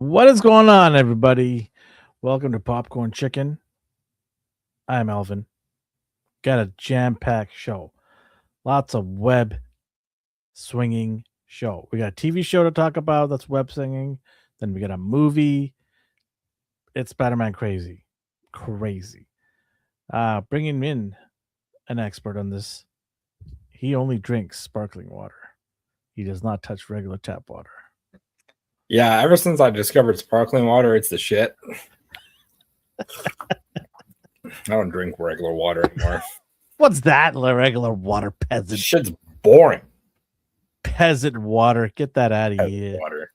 What is going on, everybody? Welcome to Popcorn Chicken. I'm Elvin. Got a jam-packed show. Lots of web swinging show. We got a TV show to talk about that's web swinging. Then we got a movie. It's Spider-Man crazy. Crazy. Bringing in an expert on this. He only drinks sparkling water. He does not touch regular tap water. Yeah, ever since I discovered sparkling water, it's the shit. I don't drink regular water anymore. What's that? Regular water, peasant. This shit's boring. Peasant water. Get that out of Peasant here. water.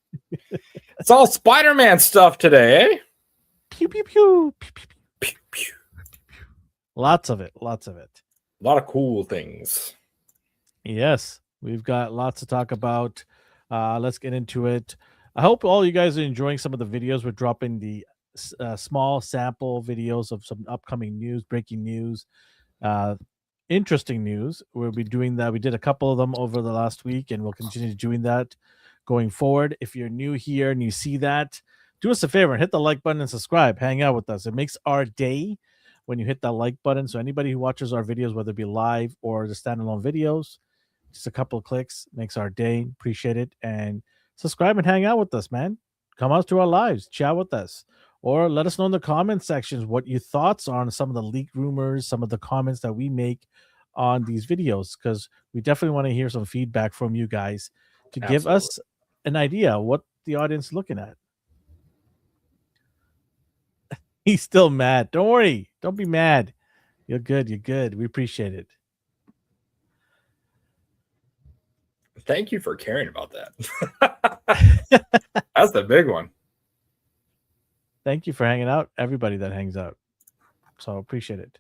It's all Spider-Man stuff today, eh? Pew, pew, pew. Pew, pew, pew. Pew, pew. Lots of it. Lots of it. A lot of cool things. Yes, we've got lots to talk about. Let's get into it. I hope all you guys are enjoying some of the videos. We're dropping the small sample videos of some upcoming news, breaking news, interesting news. We'll be doing that. We did a couple of them over the last week, and we'll continue doing that going forward. If you're new here and you see that, do us a favor and hit the like button and subscribe. Hang out with us. It makes our day when you hit that like button. So anybody who watches our videos, whether it be live or the standalone videos, just a couple of clicks makes our day. Appreciate it. And subscribe and hang out with us, man. Come out to our lives, chat with us, or let us know in the comment sections what your thoughts are on some of the leaked rumors, some of the comments that we make on these videos, because we definitely want to hear some feedback from you guys to give us an idea what the audience is looking at. He's still mad. Don't worry. Don't be mad. You're good. You're good. We appreciate it. Thank you for caring about that. That's the big one. Thank you for hanging out, everybody that hangs out. So appreciate it.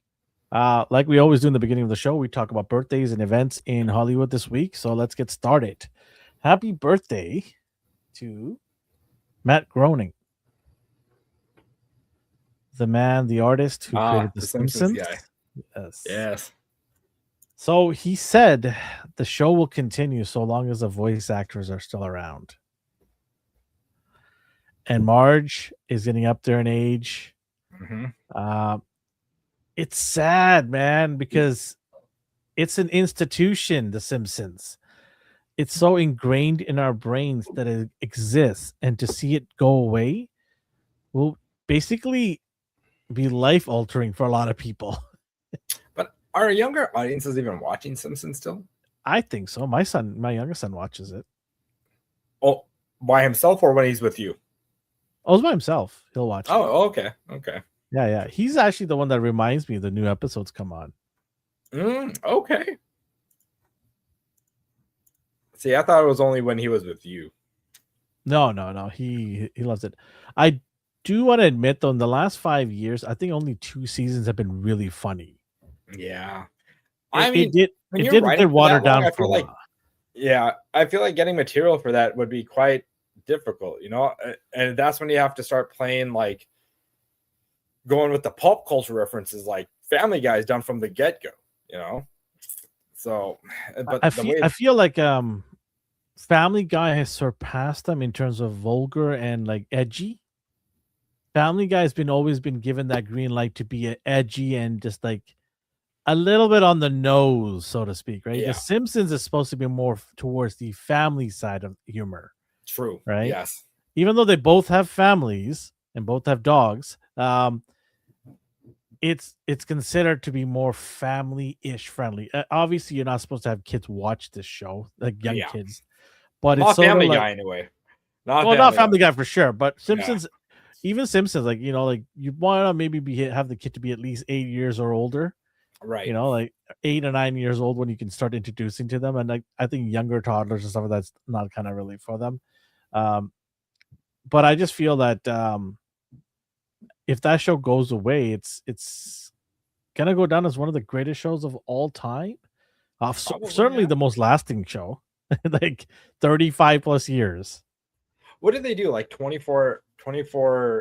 Like we always do in the beginning of the show, we talk about birthdays and events in Hollywood this week. So let's get started. Happy birthday to Matt Groening, the man, the artist who created The Simpsons. Guy. Yes. So he said the show will continue so long as the voice actors are still around. And Marge is getting up there in age. Mm-hmm. It's sad, man, because it's an institution, The Simpsons. It's so ingrained in our brains that it exists. And to see it go away will basically be life-altering for a lot of people. But are younger audiences even watching Simpsons still? I think so. My youngest son watches it. Oh, by himself or when he's with you? Oh, it's by himself. He'll watch it. Oh, okay. Okay. Yeah. He's actually the one that reminds me the new episodes come on. Okay. See, I thought it was only when he was with you. No. He loves it. I do want to admit, though, in the last 5 years, I think only 2 seasons have been really funny. Yeah. It did get watered down for a while. Yeah, I feel like getting material for that would be quite difficult, and that's when you have to start playing, like, going with the pop culture references, like Family Guy is done from the get-go, So, but I feel like Family Guy has surpassed them in terms of vulgar and like edgy. Family Guy has always been given that green light to be edgy and just like a little bit on the nose, so to speak, right? Yeah. The Simpsons is supposed to be more towards the family side of humor. True. Right? Yes. Even though they both have families and both have dogs, it's considered to be more family-ish friendly. Obviously, you're not supposed to have kids watch this show, like young kids. But not it's Family Guy anyway. Not Family Guy for sure. But Simpsons, even Simpsons, like like you want to maybe have the kid to be at least 8 years or older. Right. Like 8 or 9 years old when you can start introducing to them. And like I think younger toddlers and stuff, that's not kind of really for them. But I just feel that if that show goes away, it's gonna go down as one of the greatest shows of all time. Certainly the most lasting show, like 35 plus years. What did they do? Like 24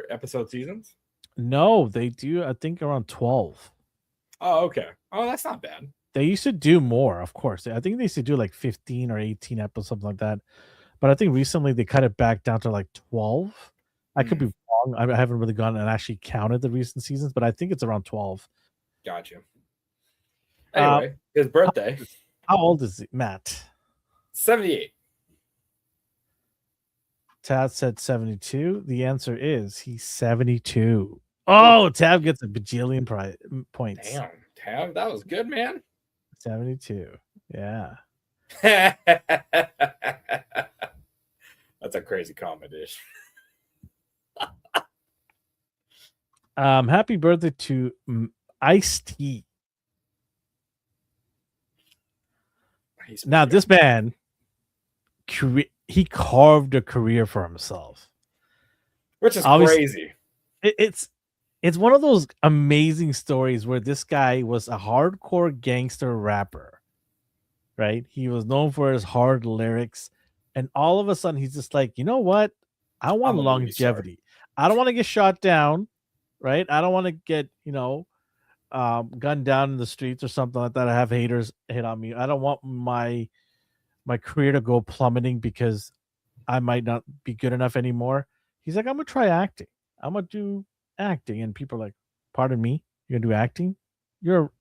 episode seasons? No, they do. I think around 12. Oh, okay. Oh, that's not bad. They used to do more, of course. I think they used to do like 15 or 18 episodes, something like that. But I think recently they cut it back down to like 12. I could be wrong. I haven't really gone and actually counted the recent seasons, but I think it's around 12. Gotcha. Anyway, his birthday. How old is he, Matt? 78. Tad said 72. The answer is he's 72. Oh, Tab gets a bajillion points. Damn, Tab, that was good, man. 72. Yeah. That's a crazy combination. Happy birthday to Ice-T. Now, this man, he carved a career for himself, which is crazy. It's one of those amazing stories where this guy was a hardcore gangster rapper, right? He was known for his hard lyrics, and all of a sudden he's just like, you know what? I want longevity. I don't want to get shot down, right? I don't want to get, gunned down in the streets or something like that. I have haters hit on me. I don't want my career to go plummeting because I might not be good enough anymore. He's like, I'm gonna try acting. I'm gonna do acting, and people are like, pardon me, you're gonna do acting? You're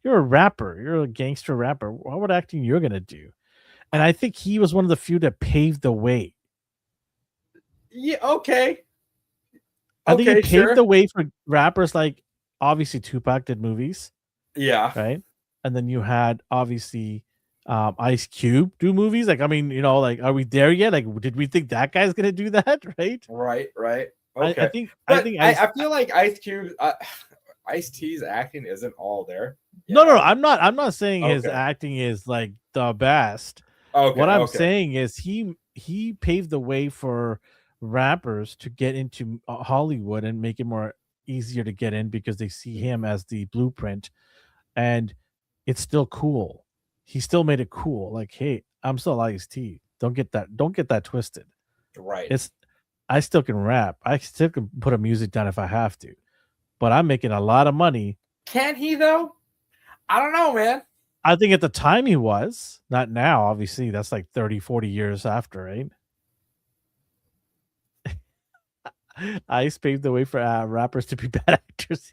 a rapper. You're a gangster rapper. What acting you're gonna do? And I think he was one of the few that paved the way. Yeah. Okay. I think he paved the way for rappers like obviously Tupac did movies. Yeah. Right. And then you had obviously Ice Cube do movies. Like, I mean, like, are we there yet? Like, did we think that guy's gonna do that? Right. Right. Okay. I feel like Ice Cube, Ice-T's acting isn't all there. Yeah. No. I'm not saying his acting is like the best. Okay. What I'm saying is he paved the way for rappers to get into Hollywood and make it more easier to get in because they see him as the blueprint, and it's still cool. He still made it cool. Like, hey, I'm still Ice-T. Don't get that twisted. Right. I still can rap. I still can put a music down if I have to, but I'm making a lot of money. Can he though? I don't know, man. I think at the time he was, not now. Obviously, that's like 30, 40 years after, right? Ice paved the way for rappers to be bad actors.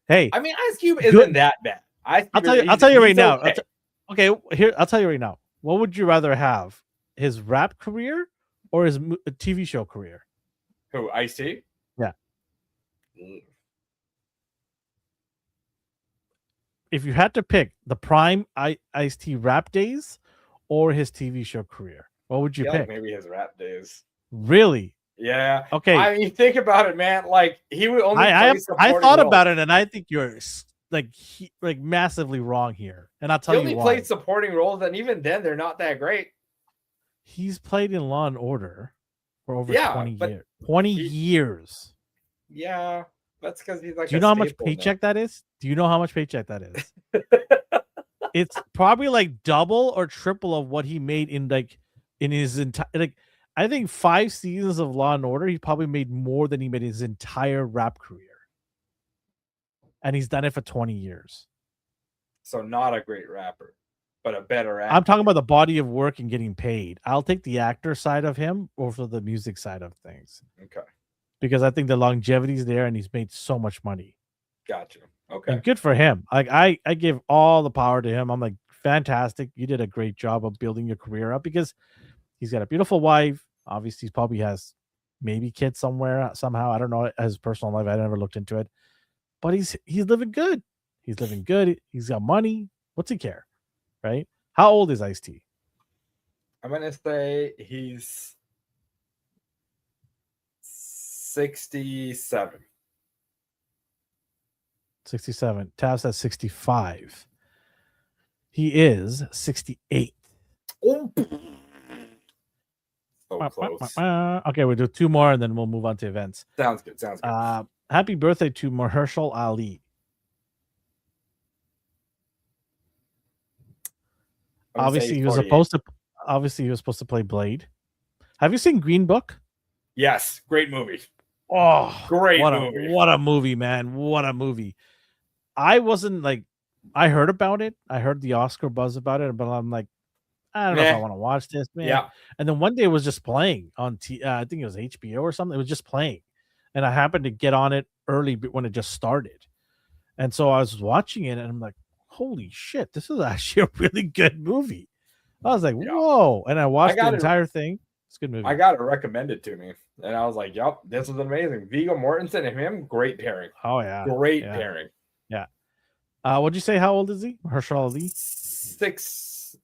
Hey, I mean, Ice Cube isn't that bad. I'll tell you right now. Okay, here I'll tell you right now. What would you rather have? His rap career or his TV show career? Who, Ice-T? Yeah. If you had to pick the prime Ice-T rap days or his TV show career, what would you pick? Like maybe his rap days. Really? Yeah. Okay. I mean, think about it, man. Like he would only. I thought about it, and I think you're like massively wrong here. And I'll tell you why. He only played supporting roles, and even then, they're not that great. He's played in Law and Order for over 20 years. 20 years. Yeah, that's because he's like. Do you know how much paycheck that is? Do you know how much paycheck that is? It's probably like double or triple of what he made in his entire I think 5 seasons of Law and Order, he probably made more than he made his entire rap career. And he's done it for 20 years. So not a great rapper, but a better actor. I'm talking about the body of work and getting paid. I'll take the actor side of him over the music side of things. Okay. Because I think the longevity is there and he's made so much money. Gotcha. Okay. And good for him. Like I give all the power to him. I'm like, fantastic. You did a great job of building your career up because he's got a beautiful wife. Obviously, he probably has maybe kids somewhere, somehow. I don't know his personal life. I never looked into it. But he's living good. He's living good. He's got money. What's he care? Right? How old is Ice-T? I'm going to say he's 67. 67. Tab says 65. He is 68. Oh. So close. Okay, we'll do 2 more and then we'll move on to events. Sounds good. Happy birthday to Mahershala Ali. Obviously, he was supposed to play Blade. Have you seen Green Book? Yes, great movie. Oh, great movie. What a movie, man. What a movie. I wasn't like, I heard about it. I heard the Oscar buzz about it, but I'm like, I don't know if I Meh. want to watch this, man. Yeah. And then one day it was just playing on I think it was HBO or something. It was just playing, and I happened to get on it early when it just started, and so I was watching it, and I'm like, "Holy shit, this is actually a really good movie." I was like, Yeah. "Whoa!" And I I watched the got it. entire thing. It's a good I movie. got it recommended to me, and I was like, "Yep, this is amazing." Viggo Mortensen and him, great pairing. Oh yeah, Great yeah, pairing. yeah. What'd you say? How old is he? Herschel Ali? 6.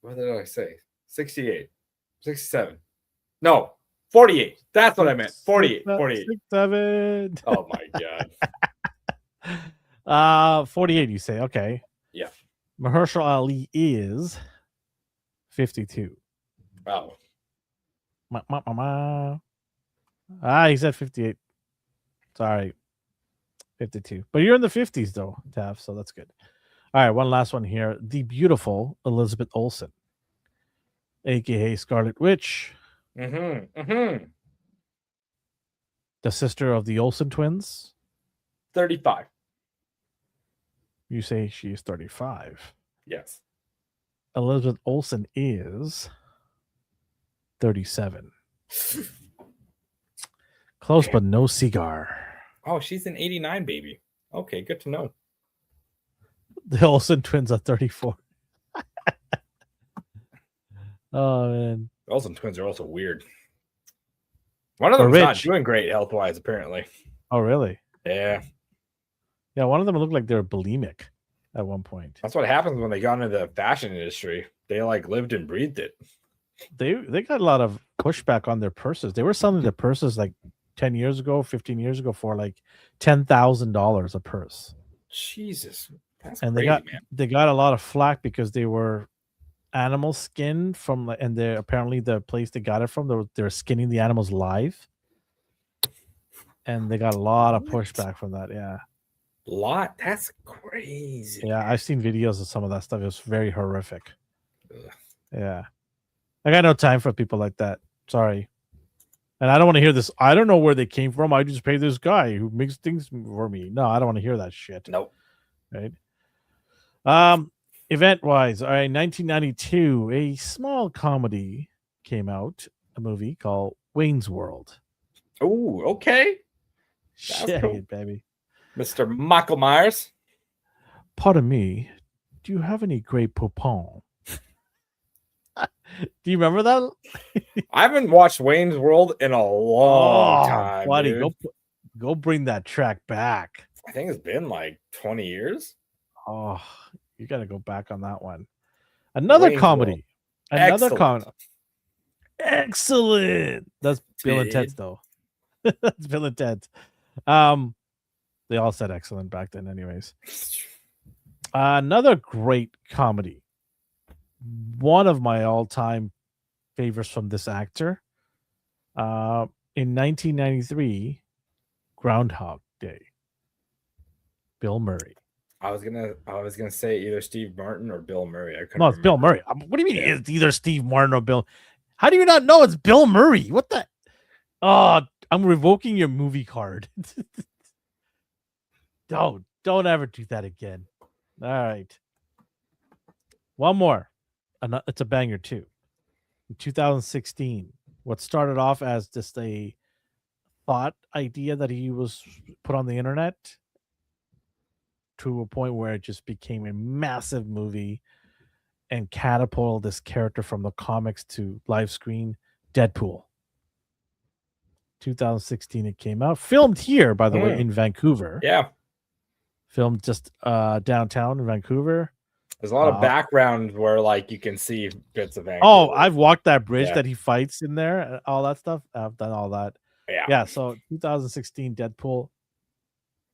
What did I say? 68, 67. No, 48. That's what I meant. 48, 48. 7. Oh my god. 48. You say okay? Yeah. Mahershala Ali is 52. Wow. He said 58. Sorry, 52. But you're in the 50s though, Tav. So that's good. All right, one last one here. The beautiful Elizabeth Olsen, aka Scarlet Witch, Mm-hmm. the sister of the Olsen twins. 35. You say she is 35. Yes. Elizabeth Olsen is 37. Close, but no cigar. Oh, she's an 89 baby. Okay, good to know. The Olsen twins are 34. Oh, man. Olsen twins are also weird. One of them's not doing great health-wise, apparently. Oh, really? Yeah. Yeah, one of them looked like they were bulimic at one point. That's what happens when they got into the fashion industry. They like lived and breathed it. They got a lot of pushback on their purses. They were selling their purses like 10 years ago, 15 years ago for like $10,000 a purse. Jesus. That's and crazy, man. They got a lot of flack because they were animal skin from, and they apparently the place they got it from, they were skinning the animals live. And they got a lot of pushback from that. Yeah. That's crazy. Yeah, I've seen videos of some of that stuff. It was very horrific. Ugh. Yeah. I got no time for people like that. Sorry. And I don't want to hear this. I don't know where they came from. I just pay this guy who makes things for me. No, I don't want to hear that shit. Nope. Right. Event wise, all right, 1992, a small comedy came out, a movie called Wayne's World. Oh, okay. Shit, cool. Baby. Mr. Michael Myers. Pardon me, do you have any Grey Poupon? Do you remember that? I haven't watched Wayne's World in a long time. Buddy, dude. Go bring that track back. I think it's been like 20 years. Oh, you got to go back on that one. Another Wayne's comedy. World. Another comedy. Excellent. That's Bill and Ted's though. That's Bill and Ted's. They all said excellent back then, anyways. Another great comedy. One of my all-time favorites from this actor. In 1993, Groundhog Day. Bill Murray. I was gonna say either Steve Martin or Bill Murray. No, it's Bill Murray. What do you mean it's either Steve Martin or Bill? How do you not know it's Bill Murray? What the? Oh, I'm revoking your movie card. Don't ever do that again. All right. One more. It's a banger too. In 2016, what started off as just a thought idea that he was put on the internet to a point where it just became a massive movie and catapulted this character from the comics to live screen. Deadpool. 2016 it came out. Filmed here, by the way, in Vancouver. Yeah. Filmed just downtown in Vancouver. There's a lot of background where like you can see bits of Vancouver. Oh, I've walked that bridge that he fights in there, all that stuff. I've done all that. Yeah. So 2016 Deadpool,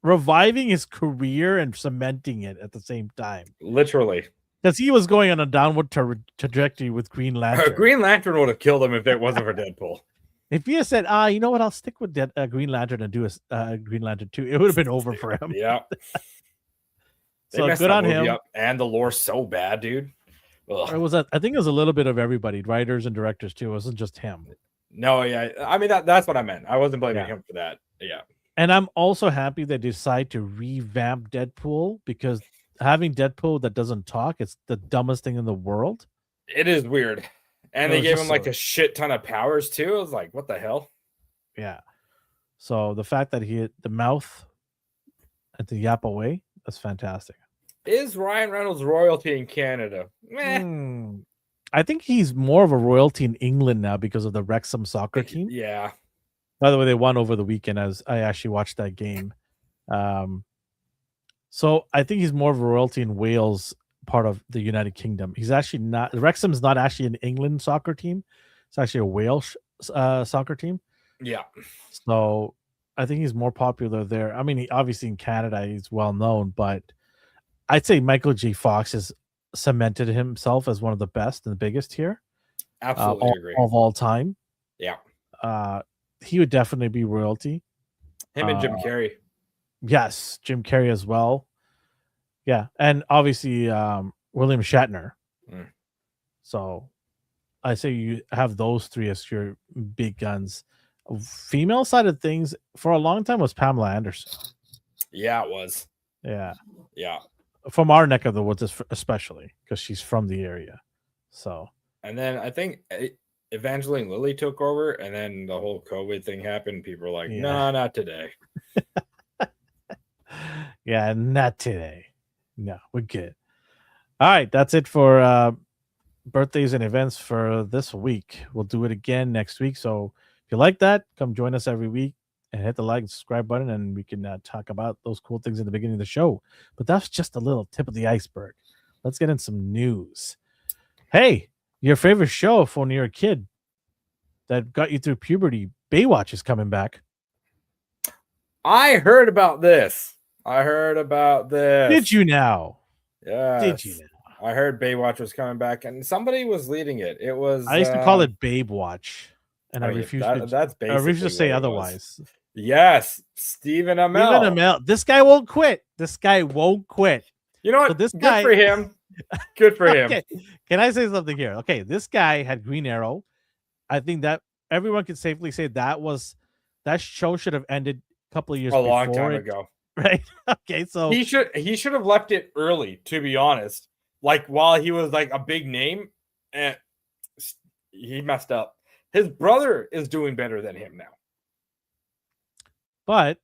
reviving his career and cementing it at the same time. Literally. Because he was going on a downward trajectory with Green Lantern. Green Lantern would have killed him if it wasn't for Deadpool. If he had said, you know what, I'll stick with Green Lantern and do a Green Lantern 2, it would have been over for him. Yeah. So good on him. And the lore's so bad, dude. It was I think it was a little bit of everybody, writers and directors too. It wasn't just him. No, yeah. I mean that's what I meant. I wasn't blaming him for that. Yeah. And I'm also happy they decide to revamp Deadpool because having Deadpool that doesn't talk, it's the dumbest thing in the world. It is weird. And It they was gave just him like so a shit ton of powers too. I was like, what the hell? yeah. So the fact that he hit the mouth and to yap away, that's fantastic. Is Ryan Reynolds royalty in Canada? Meh. I think he's more of a royalty in England now because of the Wrexham soccer team. Yeah. By the way, they won over the weekend as I actually watched that game. So I think he's more of a royalty in Wales, part of the United Kingdom. He's actually not. Wrexham's not actually an England soccer team. It's actually a Wales soccer team. Yeah. So I think he's more popular there. I mean, obviously in Canada he's well known, but I'd say Michael J. Fox has cemented himself as one of the best and the biggest here. Absolutely agree. Of all time. Yeah. He would definitely be royalty. Him and Jim Carrey. Yes, Jim Carrey as well. Yeah, and obviously William Shatner. So I say you have those three as your big guns. Female side of things for a long time was Pamela Anderson. Yeah, it was. Yeah. Yeah. From our neck of the woods, especially because she's from the area. So. And then I think Evangeline Lilly took over, and then the whole COVID thing happened. People were like, "No, not today." Yeah, not today. No, we're good. All right, that's it for birthdays and events for this week. We'll do it again next week. So if you like that, come join us every week and hit the like and subscribe button, and we can talk about those cool things in the beginning of the show. But that's just a little tip of the iceberg. Let's get in some news. Hey, your favorite show for when you're a kid that got you through puberty, Baywatch, is coming back. I heard about this. Did you now? Yeah. Did you now? I heard Baywatch was coming back, and somebody was leading it. It was. I used to call it Babe Watch, and I refuse to say otherwise. Yes, Stephen Amell. This guy won't quit. You know what? So this guy, good for him. Good for him. Okay. Can I say something here? Okay, this guy had Green Arrow. I think that everyone can safely say that show should have ended a couple of years before. Long time ago. Right. Okay, so he should have left it early, to be honest. Like while he was like a big name, and he messed up. His brother is doing better than him now. But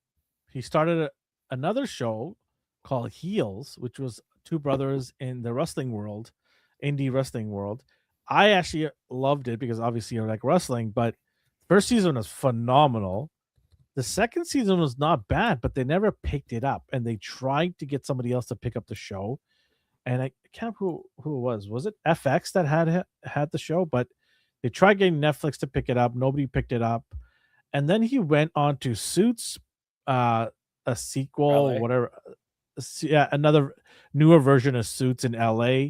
he started another show called Heels, which was two brothers in the wrestling world, indie wrestling world. I actually loved it because obviously you like wrestling, but first season was phenomenal. The second season was not bad, but they never picked it up, and they tried to get somebody else to pick up the show. And I can't remember who it was. Was it FX that had the show? But they tried getting Netflix to pick it up. Nobody picked it up. And then he went on to Suits, a sequel, LA. Whatever. Yeah, another newer version of Suits in LA.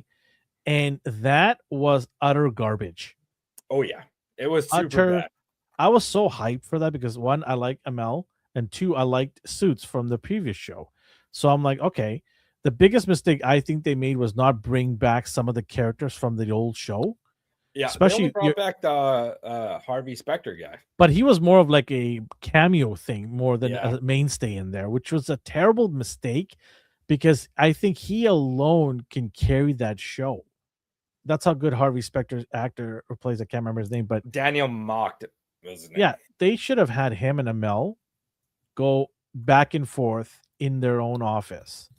And that was utter garbage. Oh, yeah. It was super bad. I was so hyped for that because one, I like Amell, and two, I liked Suits from the previous show. So I'm like, okay. The biggest mistake I think they made was not bring back some of the characters from the old show. Yeah, especially brought back the Harvey Specter guy. But he was more of like a cameo thing more than a mainstay in there, which was a terrible mistake because I think he alone can carry that show. That's how good Harvey Specter's actor or plays. I can't remember his name, but Daniel Mocked was his name. Yeah, they should have had him and Amell go back and forth in their own office,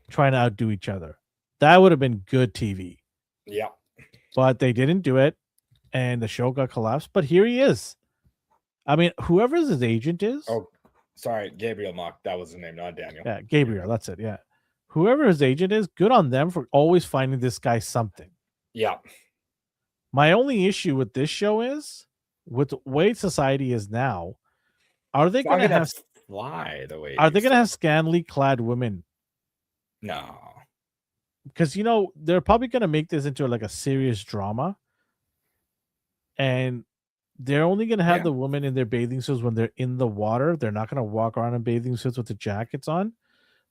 trying to outdo each other. That would have been good TV. Yeah. But they didn't do it, and the show got collapsed. But here he is. I mean, whoever his agent is. Oh, sorry, Gabriel Mock. That was his name, not Daniel. Yeah, Gabriel. That's it. Yeah. Whoever his agent is, good on them for always finding this guy something. Yeah. My only issue with this show is, with the way society is now, are they going to have fly the way? Are they going to have scantily clad women? No. Because they're probably going to make this into like a serious drama, and they're only going to have the women in their bathing suits when they're in the water. They're not going to walk around in bathing suits with the jackets on.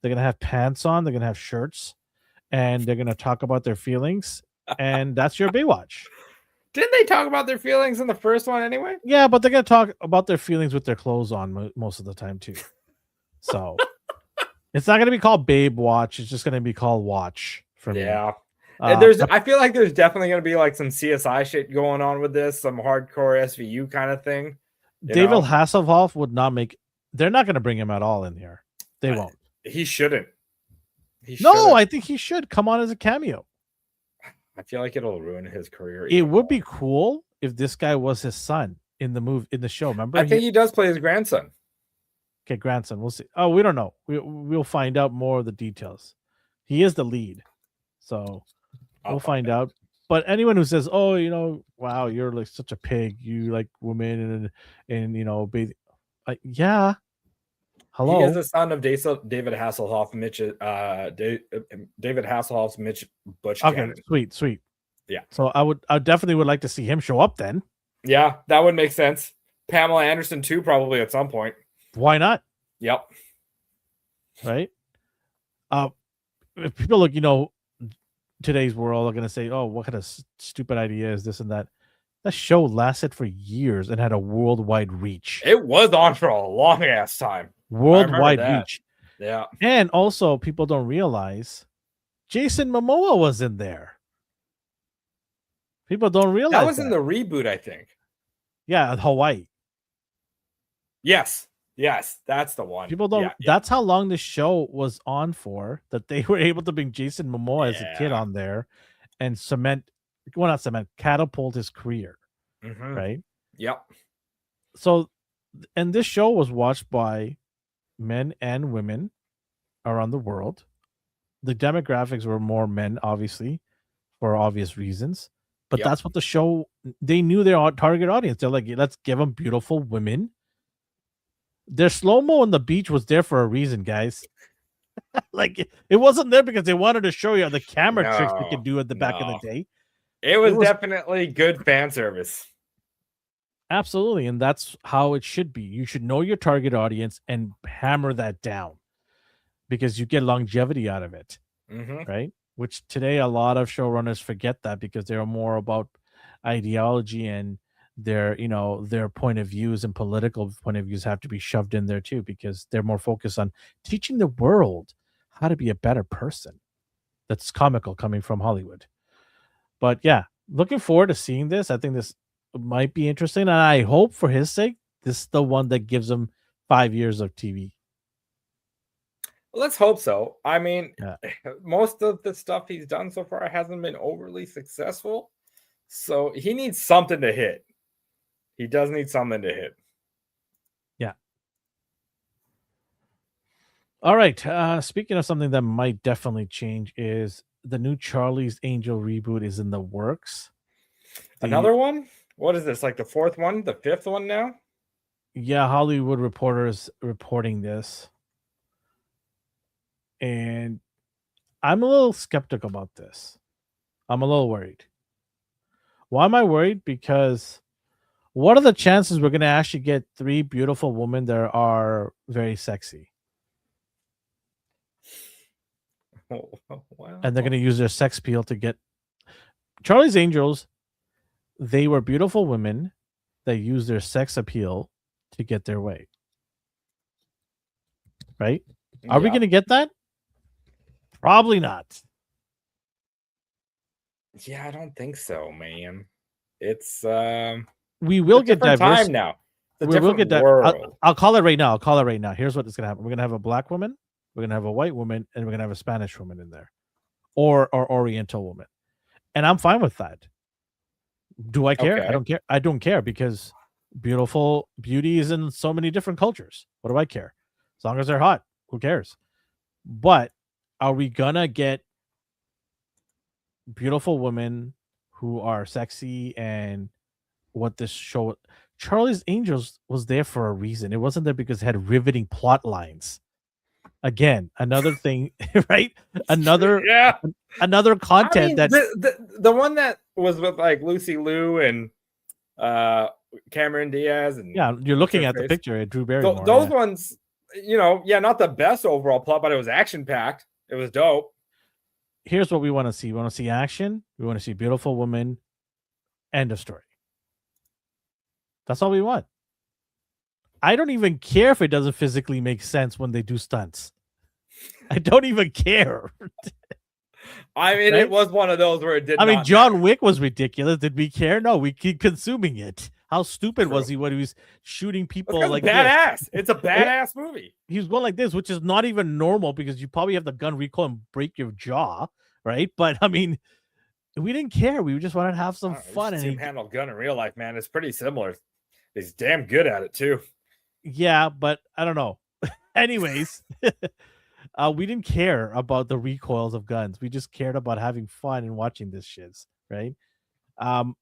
They're going to have pants on. They're going to have shirts, and they're going to talk about their feelings. And that's your Baywatch. Didn't they talk about their feelings in the first one anyway? Yeah, but they're going to talk about their feelings with their clothes on most of the time too. So It's not going to be called Babe Watch. It's just going to be called Watch for me. Yeah. I feel like there's definitely going to be like some CSI shit going on with this, some hardcore SVU kind of thing. David Hasselhoff would not make. They're not going to bring him at all in here. They won't. He shouldn't. I think he should come on as a cameo. I feel like it'll ruin his career. It would be cool if this guy was his son in the show. Remember? I think he does play his grandson. Okay, grandson. We'll see. Oh, we don't know. We'll find out more of the details. He is the lead, so we'll find out. But anyone who says, "Oh, wow, you're like such a pig. You like women and yeah." Hello. He is the son of David Hasselhoff, David Hasselhoff's Mitch Butch. Okay, sweet. Yeah. So I definitely would like to see him show up then. Yeah, that would make sense. Pamela Anderson too, probably at some point. Why not? Yep. Right. If people look, today's world are going to say, "Oh, what kind of stupid idea is this and that?" That show lasted for years and had a worldwide reach. It was on for a long ass time. Worldwide reach. Yeah. And also, people don't realize Jason Momoa was in there. People don't realize that was in the reboot, I think. Yeah, Hawaii. Yes, that's the one. People don't. Yeah. That's how long the show was on for. That they were able to bring Jason Momoa as a kid on there, and catapult his career. Right. Yep. So, and this show was watched by men and women around the world. The demographics were more men, obviously, for obvious reasons. But that's what the show. They knew their target audience. They're like, let's give them beautiful women. Their slow-mo on the beach was there for a reason, guys. Like it wasn't there because they wanted to show you the camera tricks we could do at the back in the day. It was definitely good fan service. Absolutely, and that's how it should be. You should know your target audience and hammer that down because you get longevity out of it, right? Which today a lot of showrunners forget that because they're more about ideology and their point of views and political point of views have to be shoved in there too because they're more focused on teaching the world how to be a better person. That's comical coming from Hollywood. But yeah, looking forward to seeing this. I think this might be interesting, and I hope for his sake this is the one that gives him 5 years of TV. Let's hope so. I mean, most of the stuff he's done so far hasn't been overly successful, so he needs something to hit. He does need something to hit. Yeah. All right. Speaking of something that might definitely change is the new Charlie's Angel reboot is in the works. Another one? What is this? Like the fourth one? The fifth one now? Yeah, Hollywood Reporter's reporting this. And I'm a little skeptical about this. I'm a little worried. Why am I worried? Because what are the chances we're going to actually get 3 beautiful women that are very sexy? Wow. And they're going to use their sex appeal to get Charlie's Angels. They were beautiful women that use their sex appeal to get their way. Right? Are we going to get that? Probably not. Yeah, I don't think so, man. It's we will get diverse time now. We will get that. I'll call it right now. Here's what's gonna happen. We're gonna have a black woman, we're gonna have a white woman, and we're gonna have a Spanish woman in there, or Oriental woman, and I'm fine with that. Do I care? Okay. I don't care because beauty is in so many different cultures. What do I care? As long as they're hot, who cares? But are we gonna get beautiful women who are sexy and what this show Charlie's Angels was there for a reason. It wasn't there because it had riveting plot lines. Again, another thing, right? Another content the one that was with like Lucy Liu and Cameron Diaz and you're looking at the picture at Drew Barrymore. Those ones, not the best overall plot, but it was action packed. It was dope. Here's what we want to see. We want to see action. We want to see beautiful women. End of story. That's all we want. I don't even care if it doesn't physically make sense when they do stunts. I don't even care. I mean, Right? it was one of those where it did I mean, not John matter. Wick was ridiculous. Did we care? No, we keep consuming it. How stupid True. was he when he was shooting That's people because like it's this? badass. It's a badass movie. He was going like this, which is not even normal because you probably have the gun recoil and break your jaw, right? But I mean, we didn't care. We just wanted to have some You fun. should And see him handle a gun in real life, man. It's pretty similar. He's damn good at it too. yeah, but I don't know. Anyways, we didn't care about the recoils of guns. We just cared about having fun and watching this shiz, right? Um,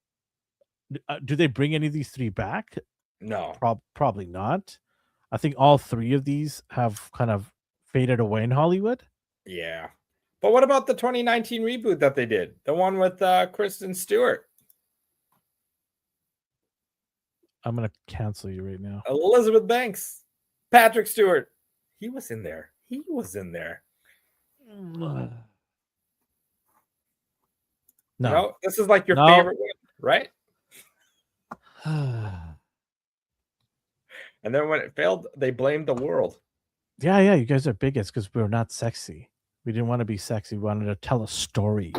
do they bring any of these three back? No. Probably not. I think all three of these have kind of faded away in Hollywood. Yeah. But what about the 2019 reboot that they did? The one with Kristen Stewart, I'm gonna cancel you right now. Elizabeth Banks, Patrick Stewart. He was in there. He was in there. No, You know, this is like your favorite one, right? And then when it failed, they blamed the world. Yeah, you guys are bigots because we're not sexy. We didn't want to be sexy. We wanted to tell a story.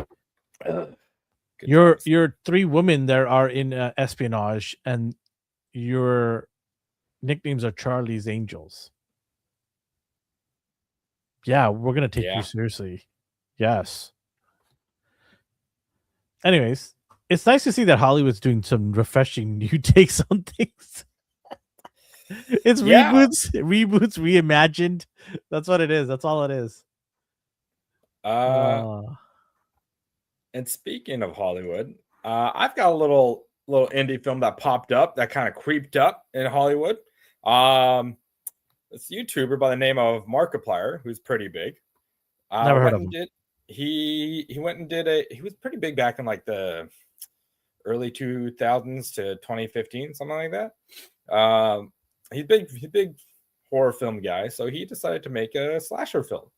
Your three women there are in espionage, and your nicknames are Charlie's Angels. Yeah, we're gonna take you seriously. Yes. Anyways, it's nice to see that Hollywood's doing some refreshing new takes on things. It's reboots, reimagined. That's what it is. That's all it is. And speaking of Hollywood, I've got a little indie film that popped up that kind of creeped up in Hollywood. This YouTuber by the name of Markiplier, who's pretty big. Never heard of him. He went and did he was pretty big back in like the early 2000s to 2015, something like that. He's big horror film guy, so he decided to make a slasher film.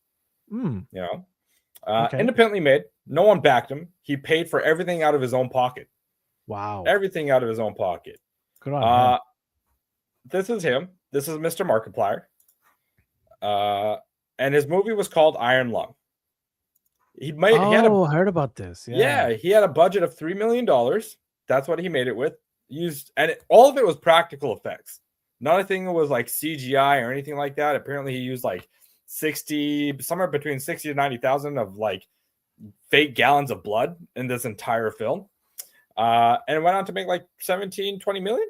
You know, independently made. No one backed him. He paid for everything out of his own pocket. Wow, everything out of his own pocket. Good on him. This is him. This is Mr. Markiplier. And his movie was called Iron Lung. He heard about this. Yeah, he had a budget of $3 million. That's what he made it with. All of it was practical effects. Nothing was like CGI or anything like that. Apparently, he used like somewhere between 60 to 90,000 of like fake gallons of blood in this entire film. And it went on to make like 17, 20 million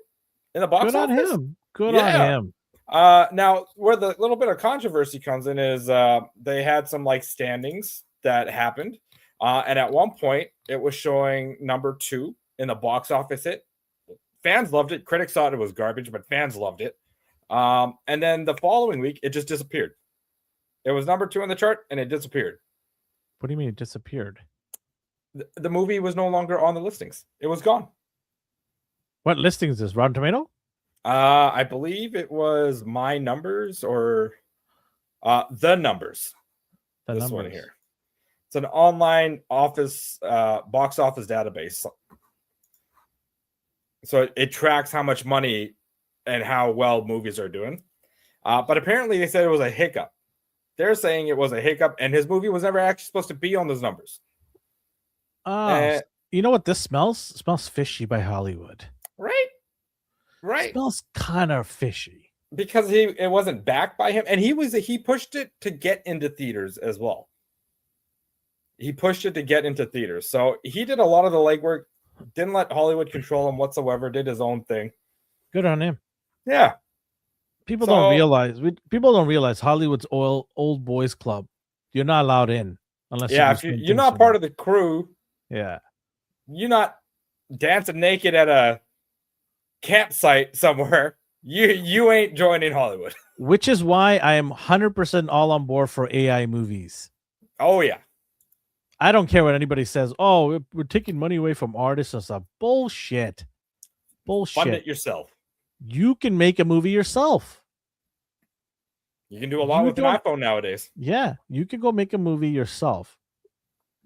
in the box office. Good on him. Now, where the little bit of controversy comes in is they had some like standings that happened. And at one point, it was showing number 2 in the box office hit. Fans loved it. Critics thought it was garbage, but fans loved it. And then the following week, it just disappeared. It was number 2 on the chart, and it disappeared. What do you mean it disappeared? The movie was no longer on the listings. It was gone. What listing is this? Rotten Tomato? I believe it was My Numbers or The Numbers. This one here. It's an online box office database. So it tracks how much money and how well movies are doing. But apparently they said it was a hiccup. They're saying it was a hiccup, and his movie was never actually supposed to be on those numbers. You know what this smells? It smells fishy by Hollywood. Right. It smells kind of fishy. Because it wasn't backed by him, and he pushed it to get into theaters as well. He pushed it to get into theaters. So he did a lot of the legwork, didn't let Hollywood control him whatsoever, did his own thing. Good on him. Yeah. People don't realize Hollywood's old boys club. You're not allowed in unless if you're not part of the crew. Yeah. You're not dancing naked at a campsite somewhere. You ain't joining Hollywood. Which is why I am 100% all on board for AI movies. Oh yeah. I don't care what anybody says. Oh, we're taking money away from artists and stuff. Bullshit. Fund it yourself. You can make a movie yourself. You can do a lot with an iPhone nowadays. Yeah, you can go make a movie yourself.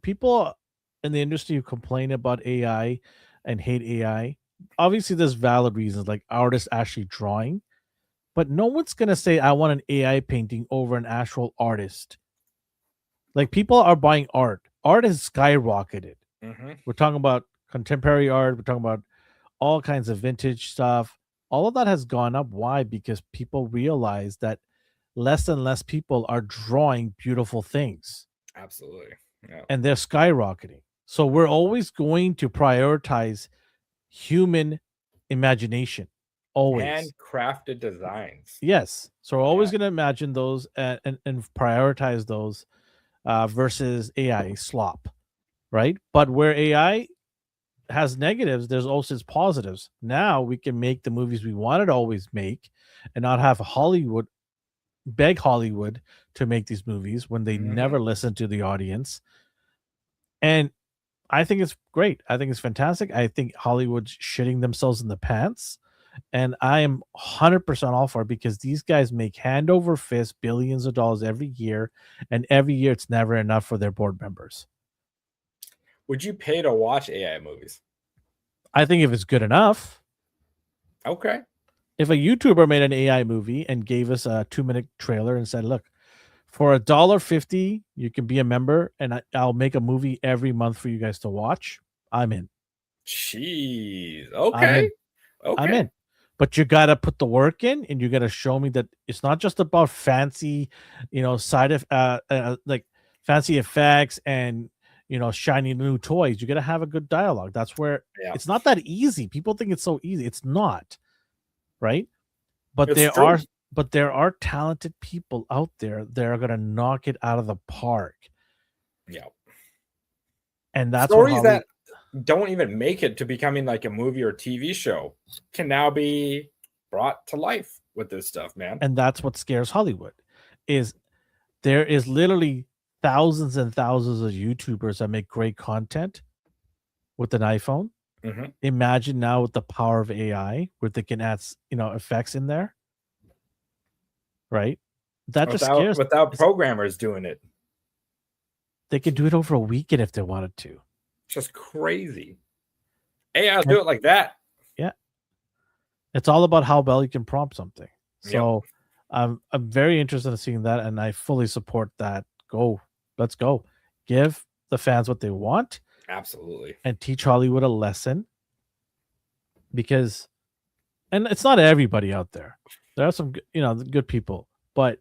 People in the industry who complain about AI and hate AI, obviously there's valid reasons, like artists actually drawing, but no one's going to say, I want an AI painting over an actual artist. Like people are buying art. Art has skyrocketed. Mm-hmm. We're talking about contemporary art. We're talking about all kinds of vintage stuff. All of that has gone up. Why? Because people realize that less and less people are drawing beautiful things Absolutely. Yeah. and they're skyrocketing. So we're always going to prioritize human imagination. Always. Handcrafted designs. Yes. So we're Yeah. always going to imagine those and prioritize those versus AI slop, right? But where AI has negatives, there's also its positives. Now we can make the movies we wanted to always make and not have Hollywood beg Hollywood to make these movies when they Mm-hmm. never listen to the audience. And I think it's great. I think it's fantastic. I think Hollywood's shitting themselves in the pants. And I am 100% all for it because these guys make hand over fist billions of dollars every year. And every year it's never enough for their board members. Would you pay to watch AI movies? I think if it's good enough, Okay. if a YouTuber made an AI movie and gave us a 2-minute trailer and said, look, for $1.50, you can be a member and I'll make a movie every month for you guys to watch, I'm in. Jeez. I'm Okay. in. I'm Okay. in. But you got to put the work in and you got to show me that it's not just about fancy, like fancy effects and, shiny new toys. You got to have a good dialogue. That's where Yeah. it's not that easy. People think it's so easy. It's not, right? But It's there true. are talented people out there that are going to knock it out of the park. Yeah. And that's what Stories that don't even make it to becoming like a movie or TV show can now be brought to life with this stuff, man. and that's what scares Hollywood is there is literally thousands and thousands of YouTubers that make great content with an iPhone. Mm-hmm. Imagine now with the power of AI where they can add, effects in there, right? That just scares. Without programmers doing it. They could do it over a weekend if they wanted to. It's just crazy. AI will do it like that. Yeah. It's all about how well you can prompt something. So I'm very interested in seeing that, and I fully support that. Let's go. Give the fans what they want. Absolutely. And teach Hollywood a lesson. Because, and it's not everybody out there. There are some, good people, but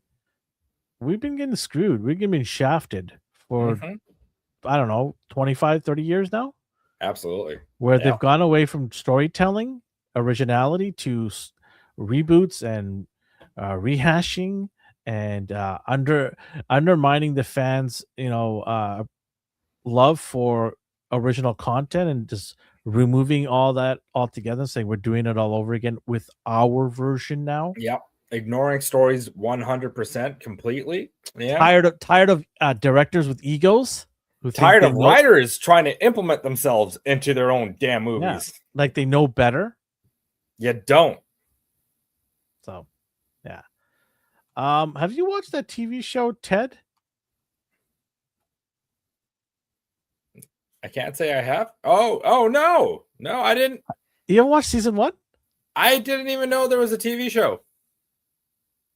we've been getting screwed. We've been shafted for, I don't know, 25, 30 years now. Absolutely. Where they've gone away from storytelling, originality to reboots and rehashing and undermining the fans, love for original content and just removing all that altogether, saying we're doing it all over again with our version now. Yep. Ignoring stories 100% completely. Yeah. Tired of directors with egos. Tired of writers trying to implement themselves into their own damn movies. Yeah, like they know better. You don't. So, yeah. Have you watched that TV show Ted? I can't say I have. Oh no. No, I didn't. You ever watched season 1? I didn't even know there was a TV show.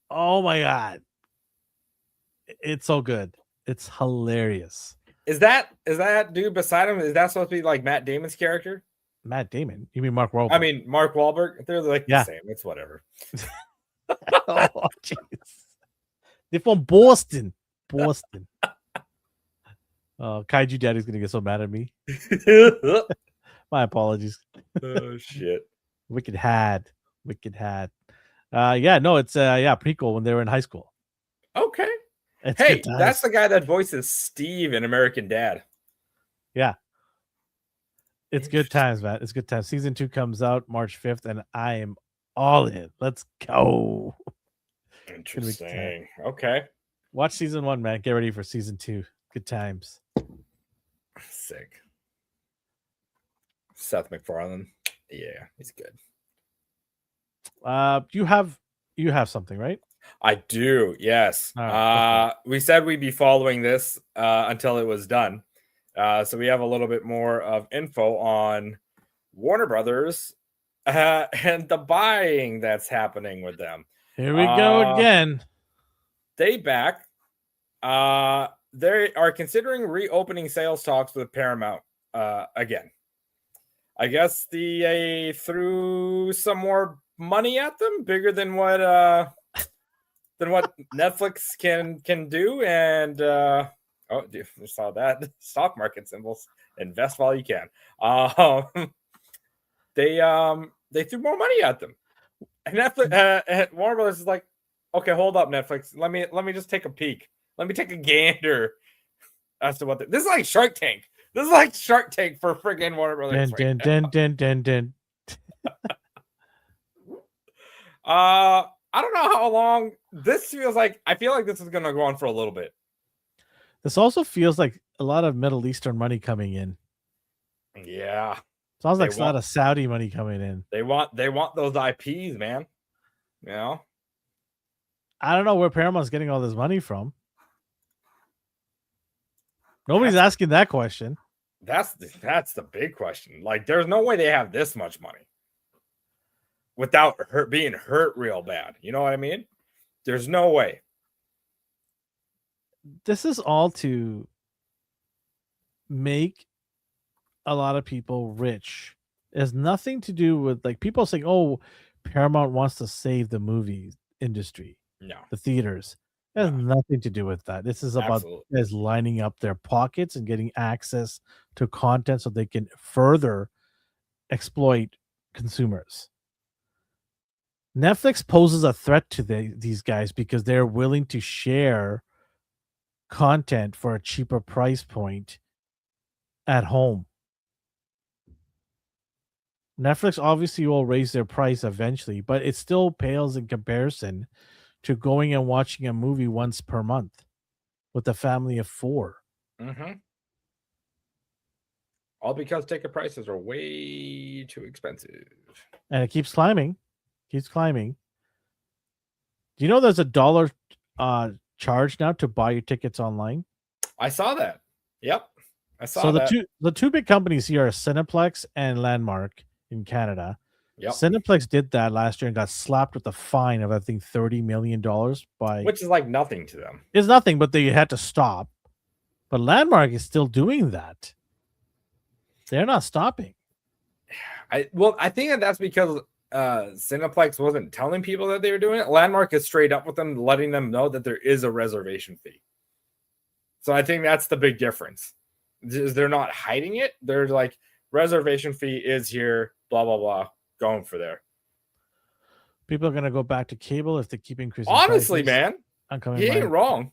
Oh my god. It's so good. It's hilarious. Is that dude beside him? Is that supposed to be like Matt Damon's character? Matt Damon. You mean Mark Wahlberg? I mean Mark Wahlberg. They're like the same. It's whatever. Oh jeez. They're from Boston. Boston. Kaiju Daddy's gonna get so mad at me. My apologies. Oh shit. Wicked had. Yeah, no, it's prequel when they were in high school. Okay. It's hey, that's the guy that voices Steve in American Dad. Yeah. It's good times, man. It's good times. Season 2 comes out March 5th, and I am all in. Let's go. Interesting. Okay. Watch season 1, man. Get ready for season 2. Good times. Sick. Seth MacFarlane. Yeah, he's good. You have something, right? I do, yes. Right, we said we'd be following this until it was done. So we have a little bit more of info on Warner Brothers and the buying that's happening with them. Here we go again. They back they are considering reopening sales talks with Paramount again. I guess they threw some more money at them, bigger than what Netflix can do. And oh, dude, I saw that stock market symbols. Invest while you can. They threw more money at them. And Netflix, Warner Brothers is like, okay, hold up, Netflix. Let me just take a peek. Let me take a gander as to what this is like Shark Tank. This is like Shark Tank for friggin' Warner Brothers. Dun. I don't know how long this feels like. I feel like this is gonna go on for a little bit. This also feels like a lot of Middle Eastern money coming in. Yeah. Sounds like a lot of Saudi money coming in. They want those IPs, man. You know? I don't know where Paramount's getting all this money from. Nobody's asking that question. That's the big question. Like, there's no way they have this much money without being hurt real bad. You know what I mean? There's no way. This is all to make a lot of people rich. It has nothing to do with, like, people saying, oh, Paramount wants to save the movie industry. No. The theaters. It has nothing to do with that. This is about guys lining up their pockets and getting access to content so they can further exploit consumers. Netflix poses a threat to these guys because they're willing to share content for a cheaper price point at home. Netflix obviously will raise their price eventually, but it still pales in comparison to going and watching a movie once per month with a family of 4. Mm-hmm. All because ticket prices are way too expensive. And it keeps climbing. Keeps climbing. Do you know there's a $1 charge now to buy your tickets online? I saw that. Yep. I saw that. So the two big companies here are Cineplex and Landmark in Canada. Yep. Cineplex did that last year and got slapped with a fine of, I think, $30 million which is like nothing to them. It's nothing, but they had to stop. But Landmark is still doing that. They're not stopping. I think that's because Cineplex wasn't telling people that they were doing it. Landmark is straight up with them, letting them know that there is a reservation fee. So I think that's the big difference. They're not hiding it. They're like, reservation fee is here, blah, blah, blah. Going for there. People are going to go back to cable if they keep increasing honestly prices. Man, he ain't wrong.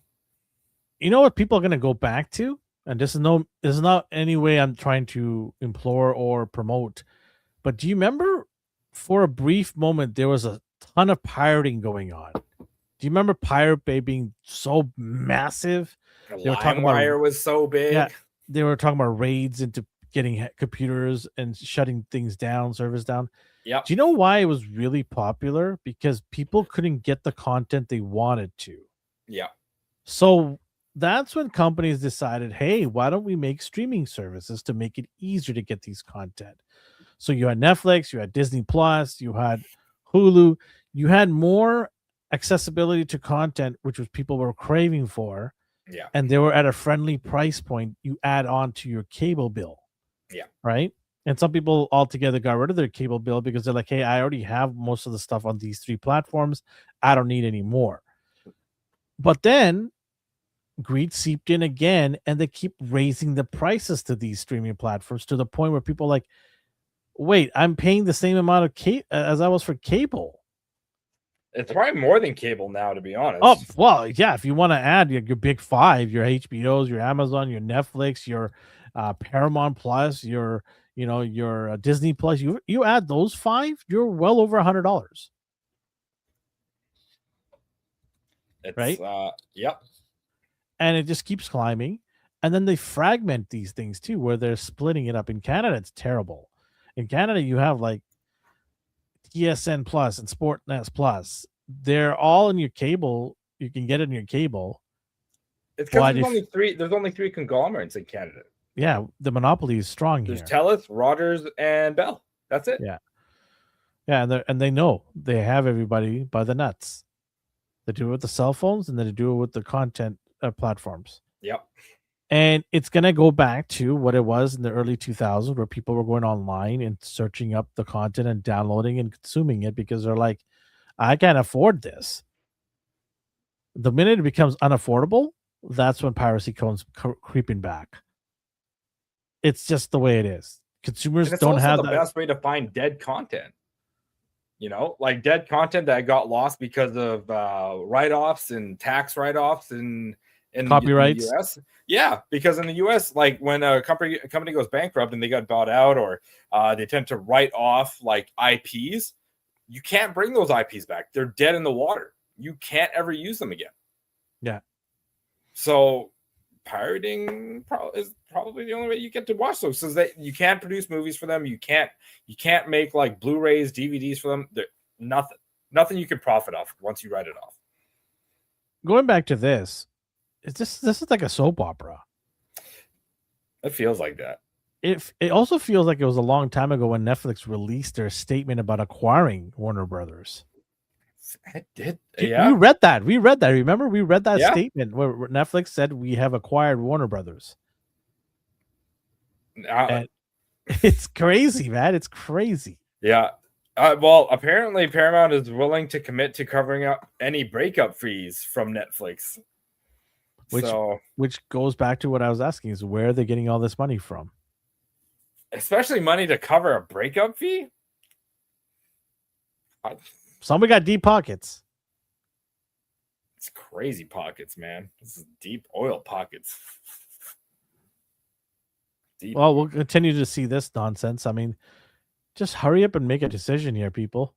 You know what people are going to go back to? And this is not any way I'm trying to implore or promote. But do you remember for a brief moment there was a ton of pirating going on? Do you remember Pirate Bay being so massive? LimeWire was so big. Yeah, they were talking about raids into getting computers and shutting things down, servers down. Yeah. Do you know why it was really popular? Because people couldn't get the content they wanted to. Yeah. So that's when companies decided, hey, why don't we make streaming services to make it easier to get these content? So you had Netflix, you had Disney Plus, you had Hulu, you had more accessibility to content, which was people were craving for. Yeah. And they were at a friendly price point you add on to your cable bill. Yeah. Right. And some people altogether got rid of their cable bill because they're like, hey, I already have most of the stuff on these 3 platforms. I don't need any more. But then greed seeped in again, and they keep raising the prices to these streaming platforms to the point where people are like, wait, I'm paying the same amount of as I was for cable. It's probably more than cable now, to be honest. Oh, well, yeah. If you want to add your big 5, your HBOs, your Amazon, your Netflix, your Paramount Plus, your Disney Plus, you add those 5, you're well over $100. Right? Yep. And it just keeps climbing. And then they fragment these things too, where they're splitting it up. In Canada, it's terrible. In Canada, you have like TSN Plus and Sportnet Plus. They're all in your cable. You can get it in your cable. It's because there's only 3 conglomerates in Canada. Yeah, the monopoly is strong here. There's TELUS, Rogers, and Bell. That's it. Yeah. Yeah, and they know they have everybody by the nuts. They do it with the cell phones, and then they do it with the content platforms. Yep. And it's going to go back to what it was in the early 2000s, where people were going online and searching up the content and downloading and consuming it because they're like, I can't afford this. The minute it becomes unaffordable, that's when piracy comes creeping back. It's just the way it is. Consumers And it's don't also have the that. best way to find dead content. Like dead content that got lost because of write-offs and tax write-offs in the Copyrights. US. Yeah, because in the US, like when a company goes bankrupt and they got bought out, or they tend to write off like IPs, you can't bring those IPs back. They're dead in the water. You can't ever use them again. Yeah. So pirating is probably the only way you get to watch those, because that you can't produce movies for them. You can't make like Blu-rays, DVDs for them. Nothing you can profit off once you write it off. Going back to this is like a soap opera. It feels like that. It also feels like it was a long time ago when Netflix released their statement about acquiring Warner Brothers. It did. We Yeah. read that. Remember, we read that Yeah. statement where Netflix said we have acquired Warner Brothers. And it's crazy, man. It's crazy. Yeah. Well, apparently Paramount is willing to commit to covering up any breakup fees from Netflix. Which goes back to what I was asking, is where are they getting all this money from? Especially money to cover a breakup fee? Somebody got deep pockets. It's crazy pockets, man. This is deep oil pockets. Well, we'll continue to see this nonsense. I mean, just hurry up and make a decision here, people.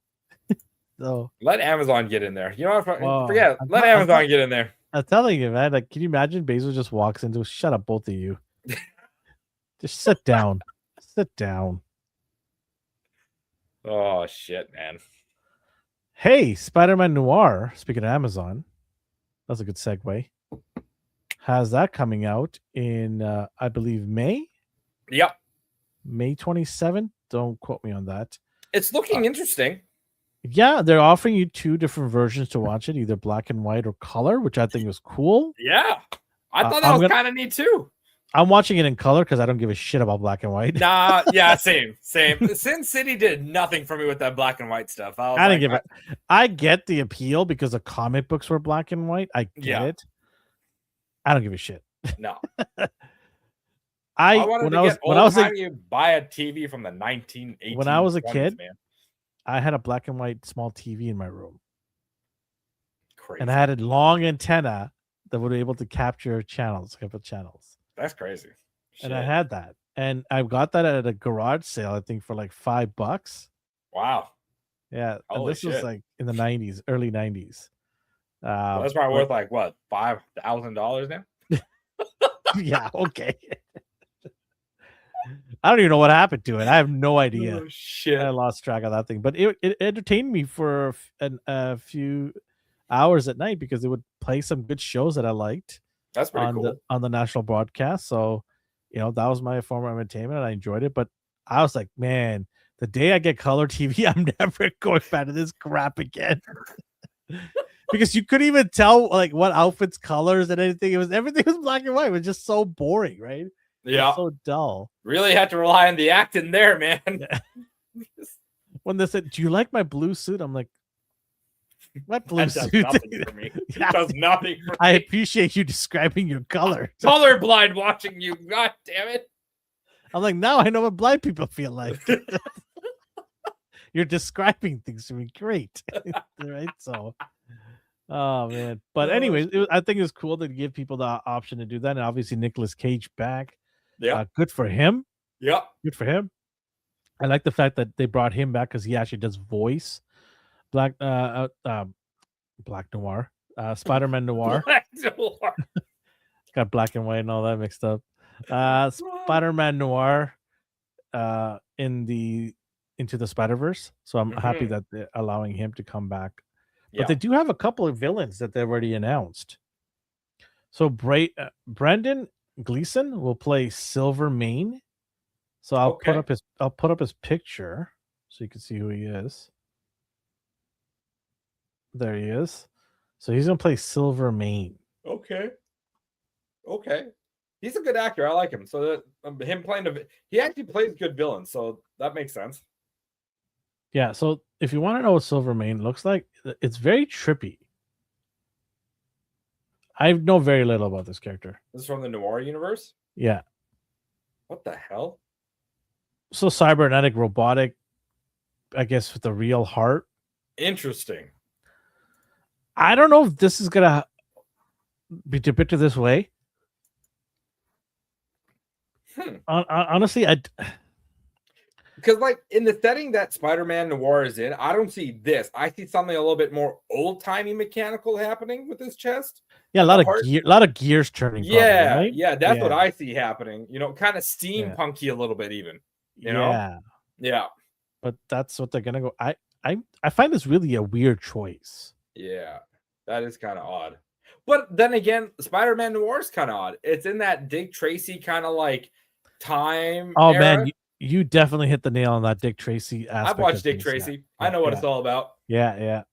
So let Amazon get in there. You know what? Forget. Let Amazon get in there. I'm telling you, man. Like, can you imagine Bezos just walks into? Shut up, both of you. Just sit down. Sit down. Oh shit, man. Hey, Spider-Man Noir. Speaking of Amazon, that's a good segue. Has that coming out in, I believe, May? Yep. May 27th. Don't quote me on that. It's looking interesting. Yeah, they're offering you 2 different versions to watch it, either black and white or color, which I think was cool. Yeah. I thought that was kind of neat too. I'm watching it in color because I don't give a shit about black and white. Nah, yeah, same. Sin City did nothing for me with that black and white stuff. I didn't give it. I get the appeal because the comic books were black and white. I get it. I don't give a shit. No. When I was you buy a TV from the 1980s. When I was a kid, man. I had a black and white small TV in my room. Crazy. And I had a long antenna that would be able to capture channels, a couple channels. That's crazy. Shit. And I had that. And I got that at a garage sale, I think, for like $5. Wow. Yeah. And this was like in the 90s, early 90s. That's probably worth like what, $5,000 now? Yeah, okay. I don't even know what happened to it. I have no idea. Oh, shit. I lost track of that thing. But it entertained me for a few hours at night because it would play some good shows that I liked. That's pretty cool. On the national broadcast. So, that was my form of entertainment and I enjoyed it. But I was like, man, the day I get color TV, I'm never going back to this crap again. Because you couldn't even tell like what outfits, colors, and anything. Everything was black and white. It was just so boring, right? Yeah. So dull. Really had to rely on the acting there, man. Yeah. When they said, "Do you like my blue suit?" I'm like, "What blue suit?" Nothing for me. It does nothing for me. I appreciate you describing your color. Colorblind watching you. God damn it. I'm like, now I know what blind people feel like. You're describing things to me. Great. Right? So, oh, man. But anyways, I think it's cool to give people the option to do that. And obviously, Nicolas Cage back. Yeah. Good for him. Yeah. Good for him. I like the fact that they brought him back because he actually does voice Black Noir, Spider-Man Noir. Black Noir. Got black and white and all that mixed up. Spider-Man Noir into the Spider-Verse. So I'm happy that they're allowing him to come back. But they do have a couple of villains that they've already announced. So Brendan Gleeson will play Silvermane. So I'll put up his picture so you can see who he is. There he is. So he's gonna play Silvermane. Okay. Okay. He's a good actor. I like him. So that him playing he actually plays good villains, so that makes sense. Yeah, so if you want to know what Silvermane looks like, it's very trippy. I know very little about this character. This is from the Noir universe. Yeah. What the hell? So cybernetic, robotic, I guess with a real heart. Interesting. I don't know if this is gonna be depicted this way. Honestly, because like in the setting that Spider-Man Noir is in, I don't see this. I see something a little bit more old-timey mechanical happening with his chest. Yeah, a lot of gears turning. Yeah, probably, right? yeah, that's what I see happening. You know, kind of steampunky a little bit, even. You know, yeah. But that's what they're gonna go. I find this really a weird choice. Yeah, that is kind of odd. But then again, Spider-Man Noir is kind of odd. It's in that Dick Tracy kind of like time. Oh era. man, you definitely hit the nail on that Dick Tracy aspect. I've watched Dick Tracy. I know what it's all about. Yeah.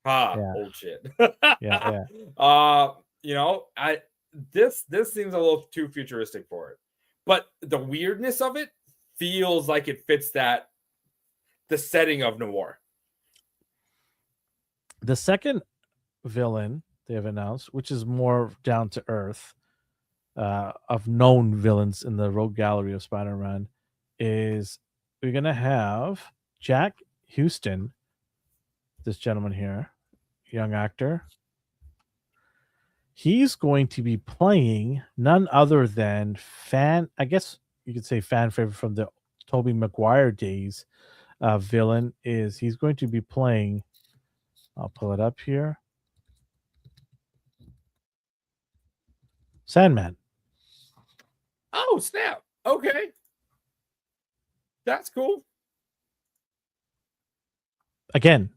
Old shit. yeah. You know, this seems a little too futuristic for it. But the weirdness of it feels like it fits the setting of Noir. The second villain they have announced, which is more down to earth, of known villains in the Rogue Gallery of Spider-Man, is we're gonna have Jack Houston, this gentleman here, young actor. He's going to be playing none other than I guess you could say fan favorite from the Tobey Maguire days. Villain is he's going to be playing. I'll pull it up here. Sandman. Oh, snap. Okay. That's cool. Again.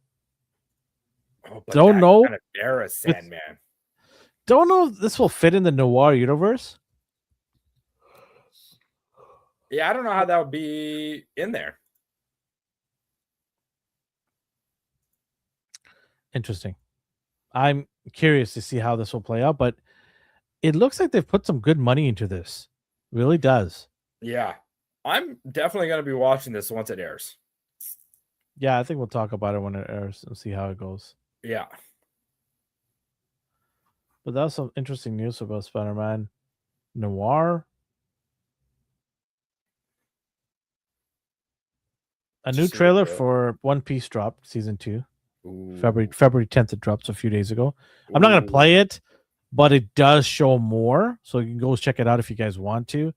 Don't know. Kind of era Sandman. Don't know if this will fit in the Noir universe. Yeah, I don't know how that would be in there. Interesting. I'm curious to see how this will play out, but it looks like they've put some good money into this. It really does. Yeah. I'm definitely going to be watching this once it airs. Yeah, I think we'll talk about it when it airs and see how it goes. Yeah. But that was some interesting news about Spider-Man Noir. A new trailer for One Piece dropped, season 2. Ooh. February 10th it dropped a few days ago. Ooh. I'm not going to play it, but it does show more. So you can go check it out if you guys want to.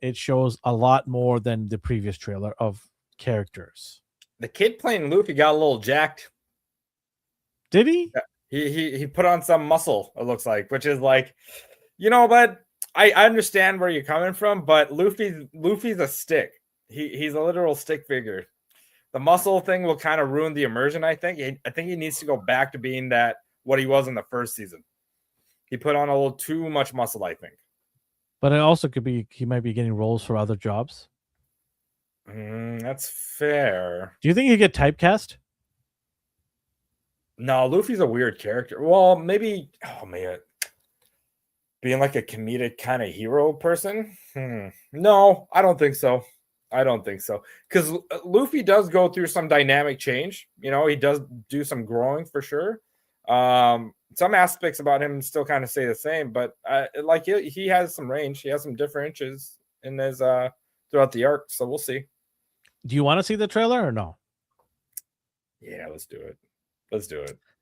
It shows a lot more than the previous trailer of characters. The kid playing Luffy got a little jacked. Did he? He put on some muscle, it looks like, which is like, you know, but I understand where you're coming from, but Luffy's a stick. He's a literal stick figure. The muscle thing will kind of ruin the immersion, I think. I think he needs to go back to being what he was in the first season. He put on a little too much muscle, I think. But it also could be he might be getting roles for other jobs. That's fair. Do you think he get typecast? No, Luffy's a weird character. Well, maybe, oh man, being like a comedic kind of hero person. No, I don't think so. Because Luffy does go through some dynamic change. You know, he does do some growing for sure. Some aspects about him still kind of stay the same, but like he has some range. He has some differentials in his throughout the arc. So we'll see. Do you want to see the trailer or no? Yeah, let's do it.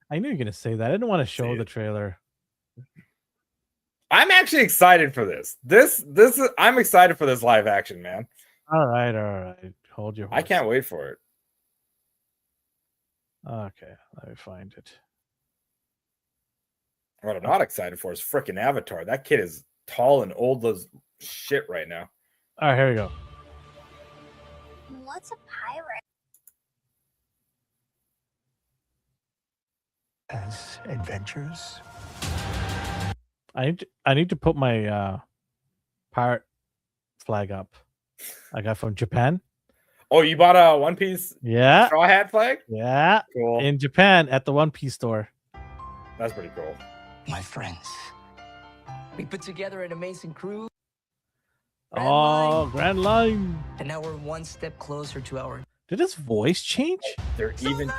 I knew you were going to say that. I didn't want to show the trailer. I'm actually excited for this. I'm excited for this live action, man. All right. Hold your horse. I can't wait for it. Okay, let me find it. What I'm not excited for is freaking Avatar. That kid is tall and old as shit right now. All right, here we go. What's a pirate? As adventures. I need to put my pirate flag up. I got from Japan. Oh, you bought a One Piece straw hat flag? Yeah. Cool. In Japan at the One Piece store. That's pretty cool. My friends, We put together an amazing crew. Grand Line. And now we're one step closer to our... Did his voice change? They're even.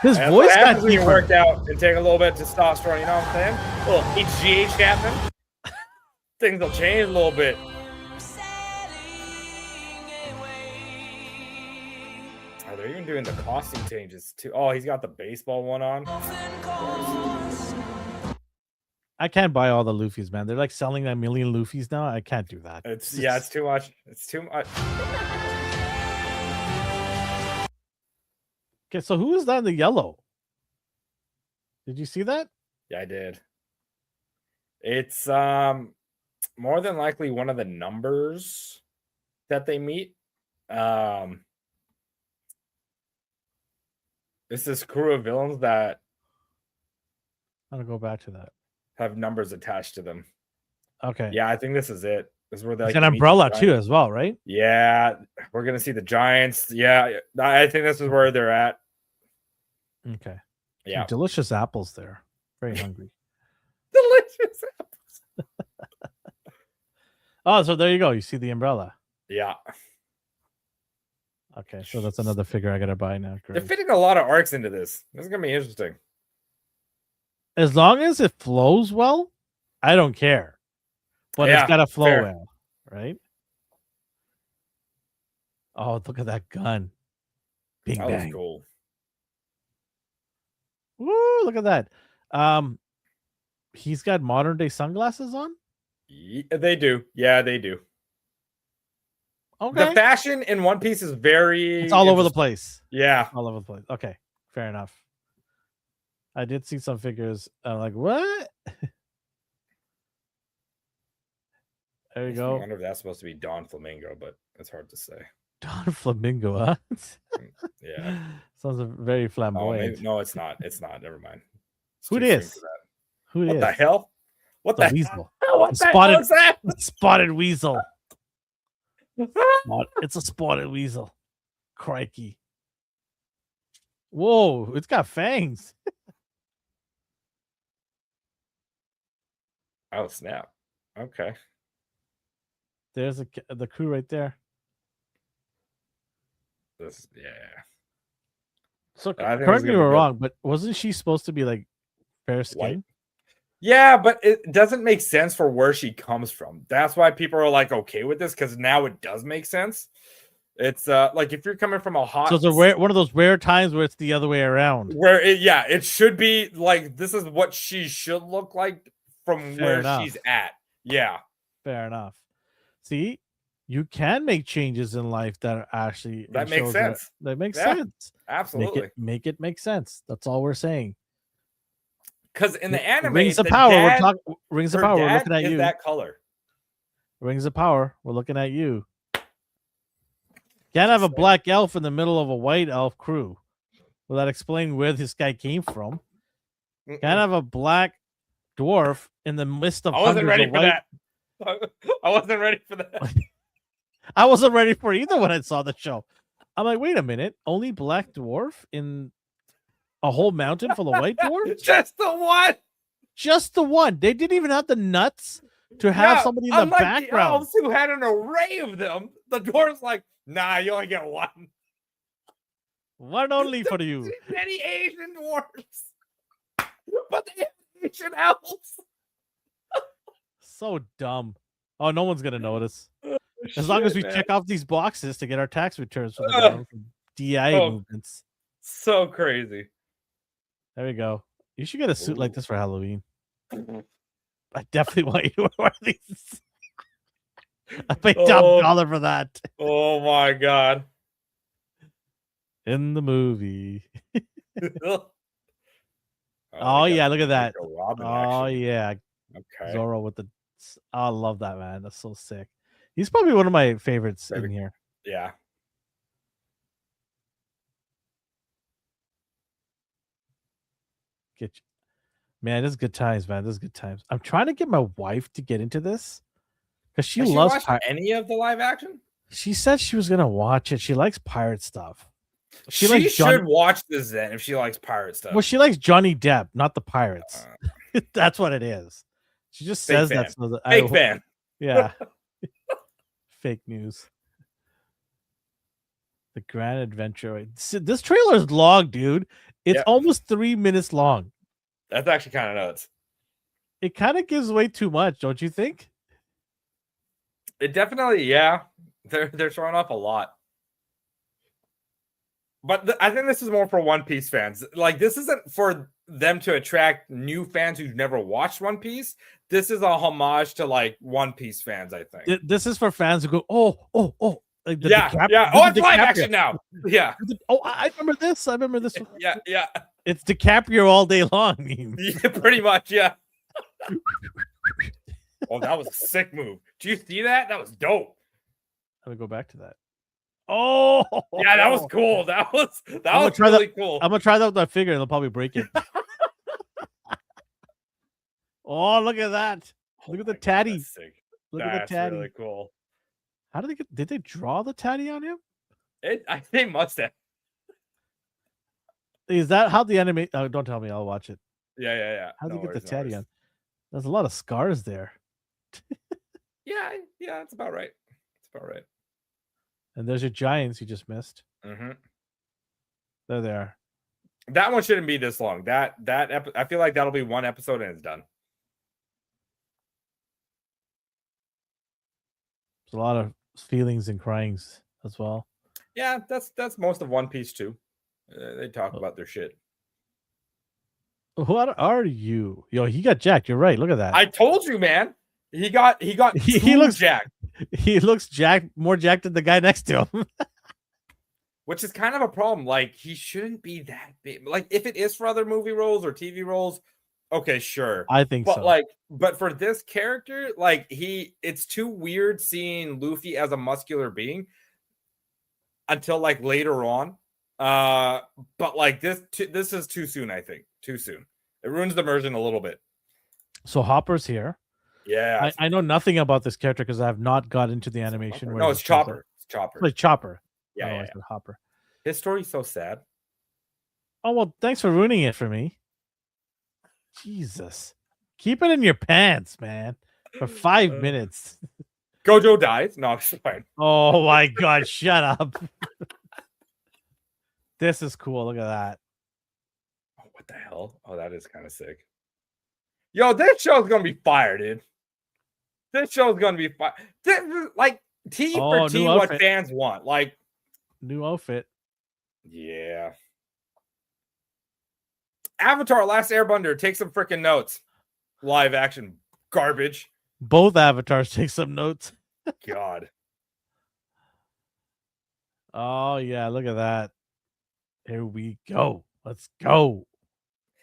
His That's voice what got happens when you deeper. work out and take a little bit of testosterone. You know what I'm saying? A little HGH happen. Things will change a little bit. Oh, they're even doing the costume changes too. Oh, he's got the baseball one on. I can't buy all the Luffy's, man. They're like selling a million Luffy's now. I can't do that. It's too much. It's too much. Okay, so who is that in the yellow? Did you see that? Yeah, I did. It's more than likely one of the numbers that they meet. This is crew of villains that I'm gonna go back to that. have numbers attached to them. Okay. Yeah, I think this is it. This is where they It's like, an to meet the umbrella too, Giants. as well, right? Yeah, we're gonna see the Giants. Yeah, I think this is where they're at. Okay. Yeah, Some delicious apples there. Very hungry. delicious. Oh, so there you go. You see the umbrella. Yeah, Okay, so that's another figure I gotta buy now. they're Great. fitting a lot of arcs into this. This is gonna be interesting. As long as it flows well, I don't care. But Yeah, it's gotta flow fair. well, right? Oh, look at that gun. Bing That was bang. cool. Woo, look at that. He's got modern day sunglasses on. Yeah, they do. Yeah, they do. Okay. The fashion in One Piece is very. It's all over the interesting. place. Yeah, All over the place. Okay, fair enough. I did see some figures. I'm like, what? There you I go. wonder if that's supposed to be Don Flamingo, but it's hard to say. Don Flamingo, huh? Yeah. Sounds very Oh, flamboyant. maybe, no, it's not. It's not. Never mind. It's Who too it soon is? for that. Who What is? the hell? What The the weasel. hell? What The the spotted- hell is that? Spotted weasel. It's a spotted weasel. Crikey. Whoa, it's got fangs. Oh snap! Okay. There's the crew right there. This, yeah. So I think correct it's me if gonna I'm be good. wrong, but wasn't she supposed to be like fair skin? Yeah, but it doesn't make sense for where she comes from. That's why people are like okay with this because now it does make sense. It's like if you're coming from a hot, So it's a rare, one of those rare times where it's the other way around. where it should be like this is what she should look like from Fair where enough. she's at. Yeah, Fair enough. See, you can make changes in life that are actually that it makes shows sense. That makes Yeah, sense. Absolutely. Make it make sense. That's all we're saying. Because in the anime, Rings of the Power. dad- We're talking Rings of her Power. We're dad looking at is you. that color. Rings of Power. We're looking at you. Can't have a black elf in the middle of a white elf crew without explaining where this guy came from. Mm-mm. Can't have a black dwarf in the midst of I wasn't hundreds ready of for white. that. I wasn't ready for that. I wasn't ready for it either when I saw the show. I'm like, wait a minute, only black dwarf in a whole mountain full of white dwarfs? Just the one. Just the one. They didn't even have the nuts to have somebody in the unlike background. The elves who had an array of them, the dwarves like, nah, you only get one. One only for you. Many Asian dwarves, but they have Asian elves. So dumb. Oh, no one's gonna notice. As long as we check off these boxes to get our tax returns for the government from DI Oh. movements. So crazy. There we go. You should get a suit like Ooh. this for Halloween. I definitely want you to wear these. I paid top Oh. dollar for that Oh my god. in the movie. Oh, Oh, they got yeah, look at that. Nico Robin Oh action. yeah, Okay. Zorro with the. I love that, man. That's so sick. He's probably one of my favorites in Favorite. here. Yeah. Get you. Man, this is good times, man. This is good times. I'm trying to get my wife to get into this because she Has loves. watched any of the live action? She said she was gonna watch it. She likes pirate stuff. She likes should watch this then if she likes pirate stuff. Well, she likes Johnny Depp, not the pirates. That's what it is. She just Fake says fan. that so that Fake fan. Yeah. Fake news. The Grand Adventure. This trailer is long, dude. It's Yep. almost 3 minutes long. That's actually kind of nuts. It kind of gives away too much, don't you think? It definitely, yeah. They're showing off a lot. But I think this is more for One Piece fans. Like, this isn't for them to attract new fans who've never watched One Piece. This is a homage to like One Piece fans, I think. This is for fans who go, oh. Like Yeah. Oh, it's live action now. Yeah. Oh, I remember this. I remember this. Yeah. It's DiCaprio all day long. Yeah, pretty much, yeah. Oh, that was a sick move. Did you see that? That was dope. Let me go back to that. Oh, yeah, that was cool. That was really cool. I'm gonna try that with my finger, and I'll probably break it. Oh, look at that! Look at the tatty. Look at the tatty. Really cool. How did they get? Did they draw the tatty on him? I think must have. Is that how the anime? Oh, don't tell me. I'll watch it. Yeah. How did they get the tatty on? There's a lot of scars there. Yeah, it's about right. It's about right. And there's your giants you just missed. Mm-hmm. There they are. That one shouldn't be this long. I feel like that'll be one episode and it's done. There's a lot of feelings and cryings as well. Yeah, that's most of One Piece too. They talk about their shit. What are you? Yo, he got jacked. You're right. Look at that. I told you, man. He looks jacked. He looks jacked, more jacked than the guy next to him. Which is kind of a problem. Like, he shouldn't be that big. Like, if it is for other movie roles or TV roles, okay, sure. I think so. But for this character, like, it's too weird seeing Luffy as a muscular being until like later on. But like this is too soon. I think too soon. It ruins the immersion a little bit. So Hopper's here. Yeah, I know nothing about this character because I have not got into the animation. No, it's Chopper. It's Chopper. Like Chopper. Yeah, I said Hopper. His story's so sad. Oh well, thanks for ruining it for me. Jesus, keep it in your pants, man. For 5 minutes. Gojo dies. No, it's fine. Oh my god, shut up. This is cool. Look at that. Oh, what the hell? Oh, that is kind of sick. Yo, this show's gonna be fire, dude. This show's gonna be fire. Like T for T, what fans want. Like new outfit. Yeah. Avatar: Last Airbender. Take some freaking notes. Live action garbage. Both avatars take some notes. God. Oh yeah, look at that. Here we go. Let's go.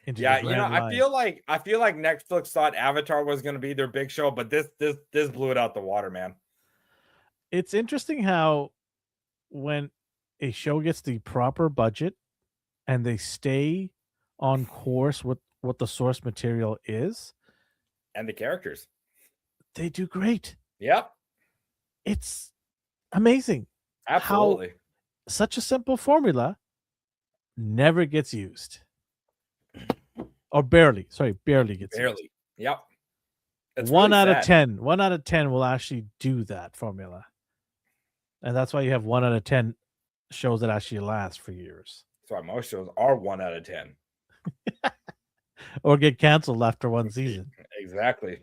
Yeah, you know, I feel like Netflix thought Avatar was going to be their big show, but this blew it out the water, man. It's interesting how when a show gets the proper budget and they stay on course with what the source material is and the characters, they do great. Yep. It's amazing. Absolutely. How such a simple formula never gets used. Or barely gets used. Yep. It's 1 out of 10. 1 out of 10 will actually do that formula. And that's why you have 1 out of 10 shows that actually last for years. That's why most shows are 1 out of 10. Or get canceled after one season. Exactly.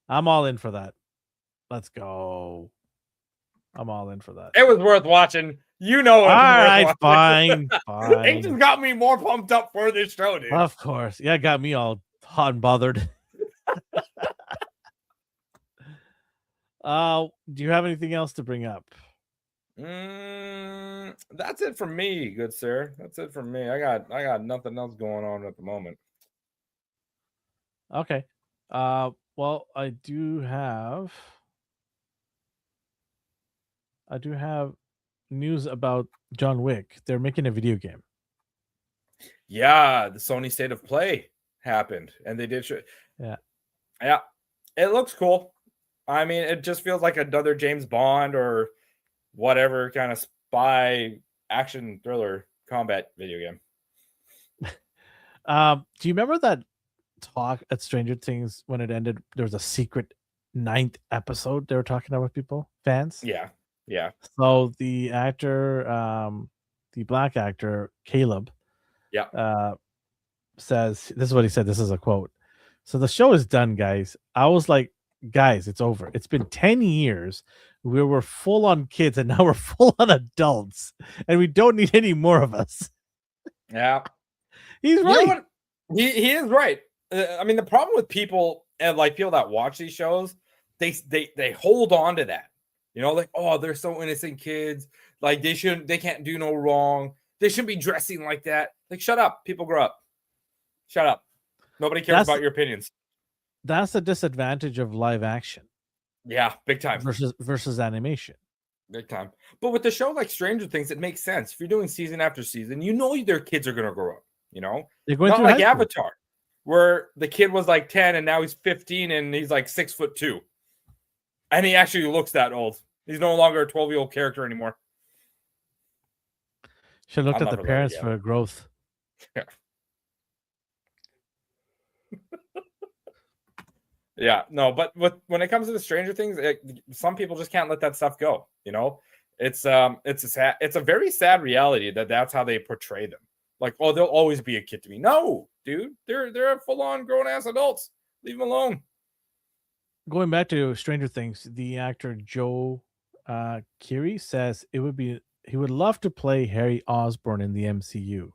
I'm all in for that. Let's go. I'm all in for that. It was worth watching. You know it. All right, fine. It just got me more pumped up for this show, dude. Of course. Yeah, it got me all hot and bothered. Do you have anything else to bring up? That's it for me, good sir. That's it for me. I got nothing else going on at the moment. Okay. Well, I do have news about John Wick. They're making a video game. Yeah, the Sony State of Play happened, and they did. Yeah. It looks cool. I mean, it just feels like another James Bond or whatever kind of spy action thriller combat video game. Do you remember that talk at Stranger Things when it ended. There was a secret 9th episode they were talking about with people, fans. Yeah. Yeah. So the actor, the black actor Caleb, Yeah. says this is what he said. This is a quote. So the show is done, guys. I was like, guys, it's over. It's been 10 years. We were full on kids, and now we're full on adults, and we don't need any more of us. Yeah. He's You know right. what? He is right. I mean, the problem with people and like people that watch these shows, they hold on to that. You know, like, oh, they're so innocent kids. Like they can't do no wrong. They shouldn't be dressing like that. Like, shut up. People grow up. Shut up. Nobody cares about your opinions. That's the disadvantage of live action. Yeah, big time. Versus animation. Big time. But with the show like Stranger Things, it makes sense. If you're doing season after season, you know their kids are gonna grow up. You know, they're going not like Avatar, where the kid was like 10 and now he's 15 and he's like 6'2", and he actually looks that old. He's no longer a 12-year-old character anymore. Should have looked at the parents for growth. Yeah. Yeah, no, but when it comes to the Stranger Things, some people just can't let that stuff go. You know, it's a very sad reality that's how they portray them. Like, oh, they'll always be a kid to me. No, dude, they're full on grown ass adults. Leave them alone. Going back to Stranger Things, the actor Joe Keery says he would love to play Harry Osborn in the MCU.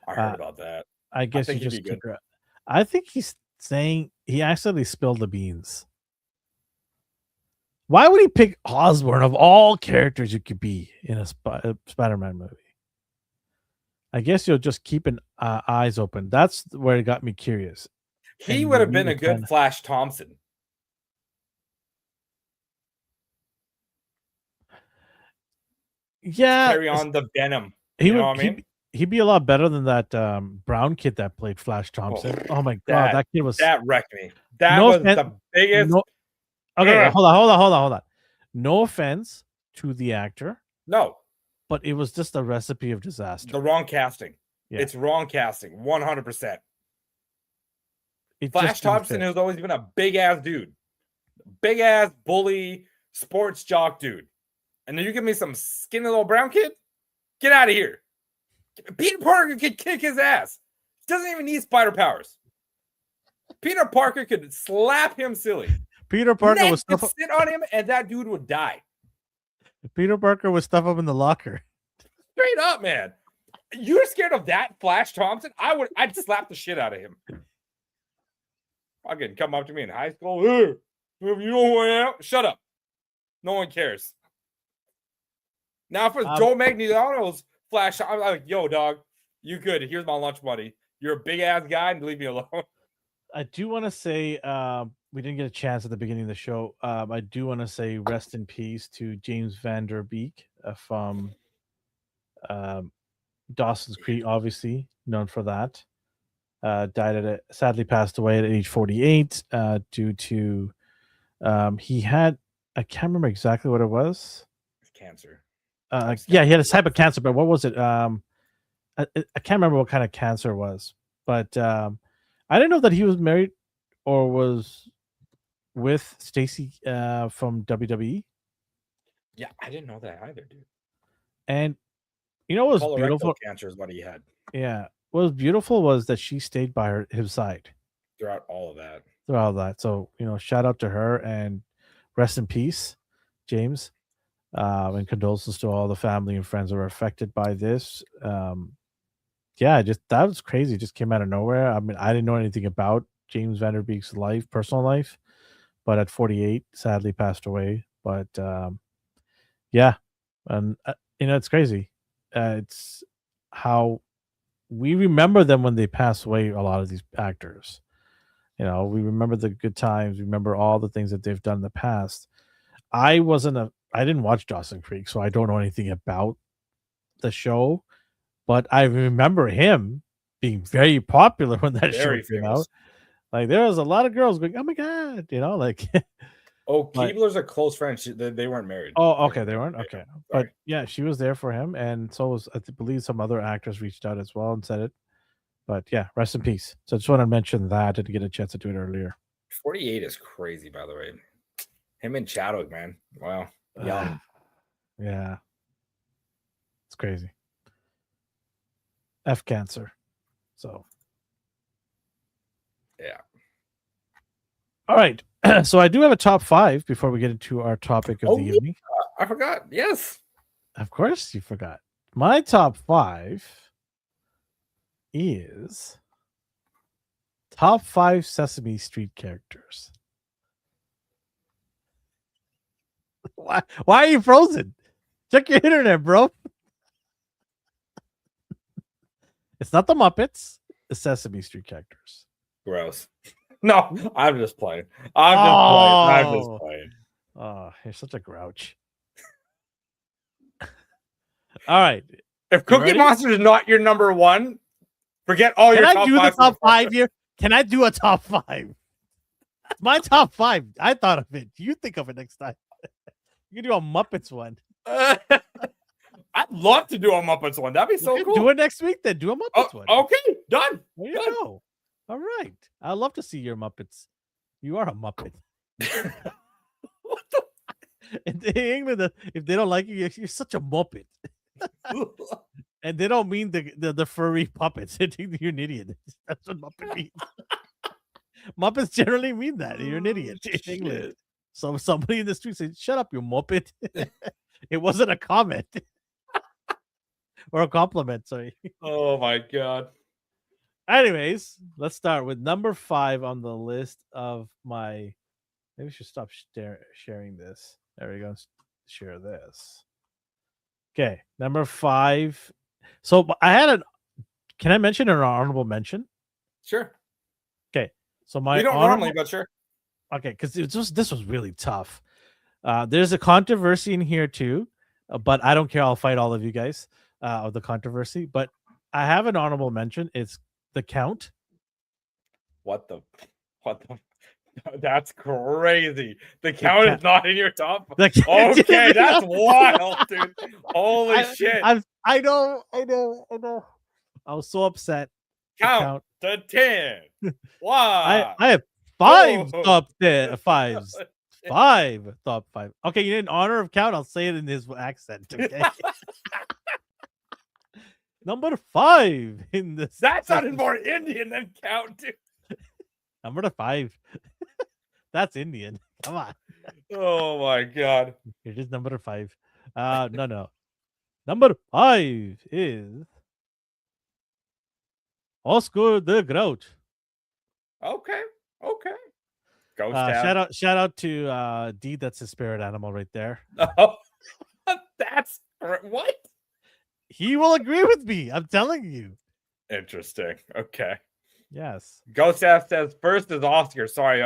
I heard about that. I guess you just keep it. I think he's saying he accidentally spilled the beans. Why would he pick Osborn of all characters you could be in a Spider-Man movie? I guess you'll just keep eyes open. That's where it got me curious. He would have been a good Flash Thompson. Yeah, carry on the venom. You know what I mean? He'd be a lot better than that brown kid that played Flash Thompson. Oh my god, that kid was that wrecked me. That was the biggest. Okay, hold on. No offense to the actor. No, but it was just a recipe of disaster. The wrong casting. Yeah. It's wrong casting, 100%. Flash Thompson has always been a big ass dude, big ass bully, sports jock dude, and then you give me some skinny little brown kid. Get out of here. Peter Parker could kick his ass. Doesn't even need spider powers. Peter Parker could slap him silly. Peter Parker would sit on him, and that dude would die. Peter Parker would stuff him in the locker. Straight up, man. You're scared of that Flash Thompson? I'd slap the shit out of him. Fucking come up to me in high school. Hey, you know who I am? Shut up. No one cares. Now for Joe Magniano's Flash, I'm like, yo, dog, you good. Here's my lunch money. You're a big ass guy, and leave me alone. I do want to say we didn't get a chance at the beginning of the show. I do want to say rest in peace to James Van Der Beek from Dawson's Creek, obviously known for that. Sadly passed away at age 48 due to he had, I can't remember exactly what it was. Cancer. Yeah, he had a type of cancer, but what was it? I can't remember what kind of cancer it was, but I didn't know that he was married or was with Stacy from WWE. Yeah, I didn't know that either, dude. And you know what was beautiful? Cancer is what he had. Yeah, what was beautiful was that she stayed by his side throughout all of that. So shout out to her and rest in peace, James. And condolences to all the family and friends that were affected by this. That was crazy. It just came out of nowhere. I mean, I didn't know anything about James Van Der Beek's personal life, but at 48, sadly passed away. But and it's crazy. It's how we remember them when they pass away. A lot of these actors, we remember the good times. We remember all the things that they've done in the past. I didn't watch Dawson's Creek, so I don't know anything about the show, but I remember him being very popular when that show came out. Like, there was a lot of girls going, "Oh my god," Oh, Keebler's a close friend. They weren't married. Oh, okay, they weren't. Okay, but yeah, she was there for him, and so was, I believe, some other actors reached out as well and said it. But yeah, rest in peace. So I just want to mention that and get a chance to do it earlier. 48 is crazy, by the way. Him and Chadwick, man. Wow. Young. Yeah. It's crazy. F cancer. So. Yeah. All right. So I do have a top 5 before we get into our topic of the evening. I forgot. Yes. Of course you forgot. My top 5 is top 5 Sesame Street characters. Why are you frozen? Check your internet, bro. It's not the Muppets. It's Sesame Street characters. Gross. No, I'm just playing. I'm just playing. Oh, you're such a grouch. All right. If Cookie Monster is not your number one, forget all your top 5. Can I do the top 5 here? Can I do a top 5? My top 5. I thought of it. You think of it next time. You can do a Muppets one. I'd love to do a Muppets one. That'd be so cool. Do it next week then. Do a Muppets one. Okay, done. There you go. All right. I'd love to see your Muppets. You are a Muppet. What the? In England, if they don't like you, you're such a Muppet. And they don't mean the furry puppets. They think you're an idiot. That's what Muppet means. Muppets generally mean that. You're an idiot in England. So somebody in the street said, "Shut up, you Muppet." It wasn't a comment. Or a compliment, sorry. Oh my god. Anyways, let's start with number 5 on the list of my. Maybe we should stop sharing this. There we go. Share this. Okay, number 5. So I had Can I mention an honorable mention? Sure. Okay, so my. You don't normally, but sure. Okay, because this was really tough. There's a controversy in here too, but I don't care. I'll fight all of you guys of the controversy. But I have an honorable mention. It's the Count. What the? That's crazy. The Count is not in your top. Okay, that's wild, dude. Holy shit. I know. I was so upset. Count to 10. Why? I have 5 top 10 5s. 5 top 5. Okay, in honor of Count, I'll say it in his accent. Okay. Number 5 in this. That sounded more Indian than Count, dude. Number 5. That's Indian. Come on. Oh my god. It is number 5. No. Number 5 is Oscar the Grouch. Okay. Ghost shout out to D. That's his spirit animal right there. Oh, that's what? He will agree with me. I'm telling you. Interesting. Okay. Yes. Ghost F says first is Oscar. Sorry,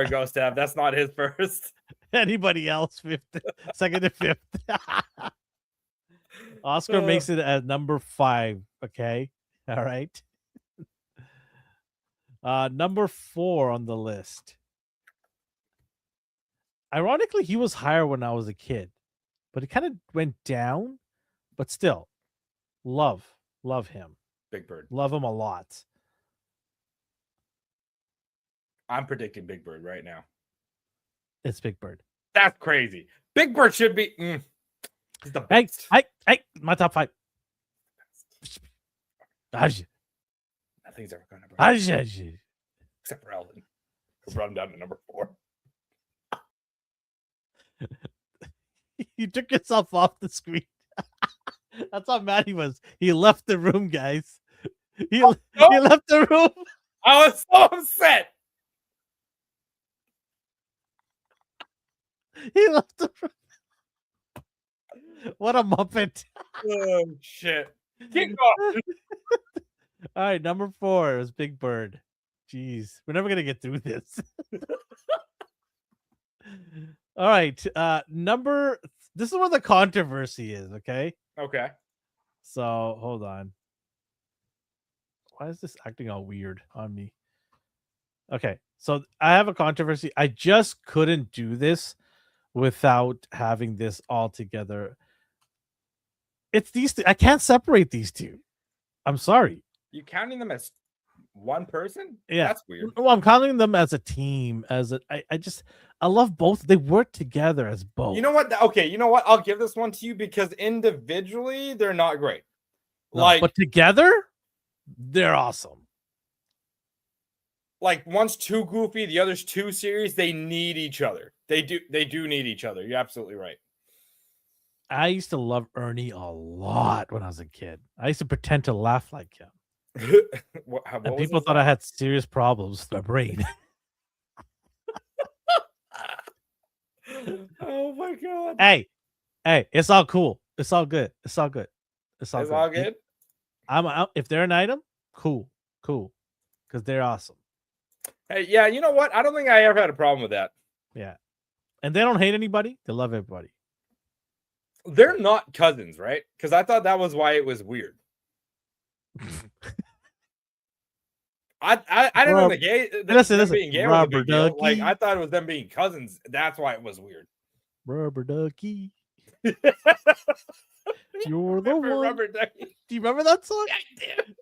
Ghost F. That's not his first. Anybody else? 5th, 2nd, and 5th. Oscar makes it at number 5. Okay. All right. Number 4 on the list. Ironically, he was higher when I was a kid, but it kind of went down. But still, love him. Big Bird. Love him a lot. I'm predicting Big Bird right now. It's Big Bird. That's crazy. Big Bird should be. He's the best. Hey, my top 5. Nothing's ever going to break. Except for Elvin, who brought him down to number 4. You took yourself off the screen. That's how mad he was. He left the room, guys. He left the room. I was so upset. He left the room. What a Muppet. Oh, shit. Keep going. All right, number 4 is Big Bird. Jeez, we're never going to get through this. All right, this is where the controversy is, okay? Okay. So, hold on. Why is this acting all weird on me? Okay, so I have a controversy. I just couldn't do this without having this all together. It's these two. I can't separate these two. I'm sorry. You counting them as one person? Yeah. That's weird. Well, I'm counting them as a team. I love both. They work together as both. You know what? Okay, you know what? I'll give this one to you because individually they're not great. No, but together, they're awesome. Like one's too goofy, the other's too serious. They need each other. They do need each other. You're absolutely right. I used to love Ernie a lot when I was a kid. I used to pretend to laugh like him. And people thought I had serious problems with my brain. Oh my god. Hey, it's all cool. It's all good. It's all good. It's all good. I'm out. If they're an item, cool. Because they're awesome. Hey, yeah, you know what? I don't think I ever had a problem with that. Yeah. And they don't hate anybody. They love everybody. They're not cousins, right? Because I thought that was why it was weird. I didn't know the gay. Listen, being gay was a big deal. Like I thought it was them being cousins. That's why it was weird. Rubber ducky. You're the one. Rubber ducky. Do you remember that song? Yeah, I did.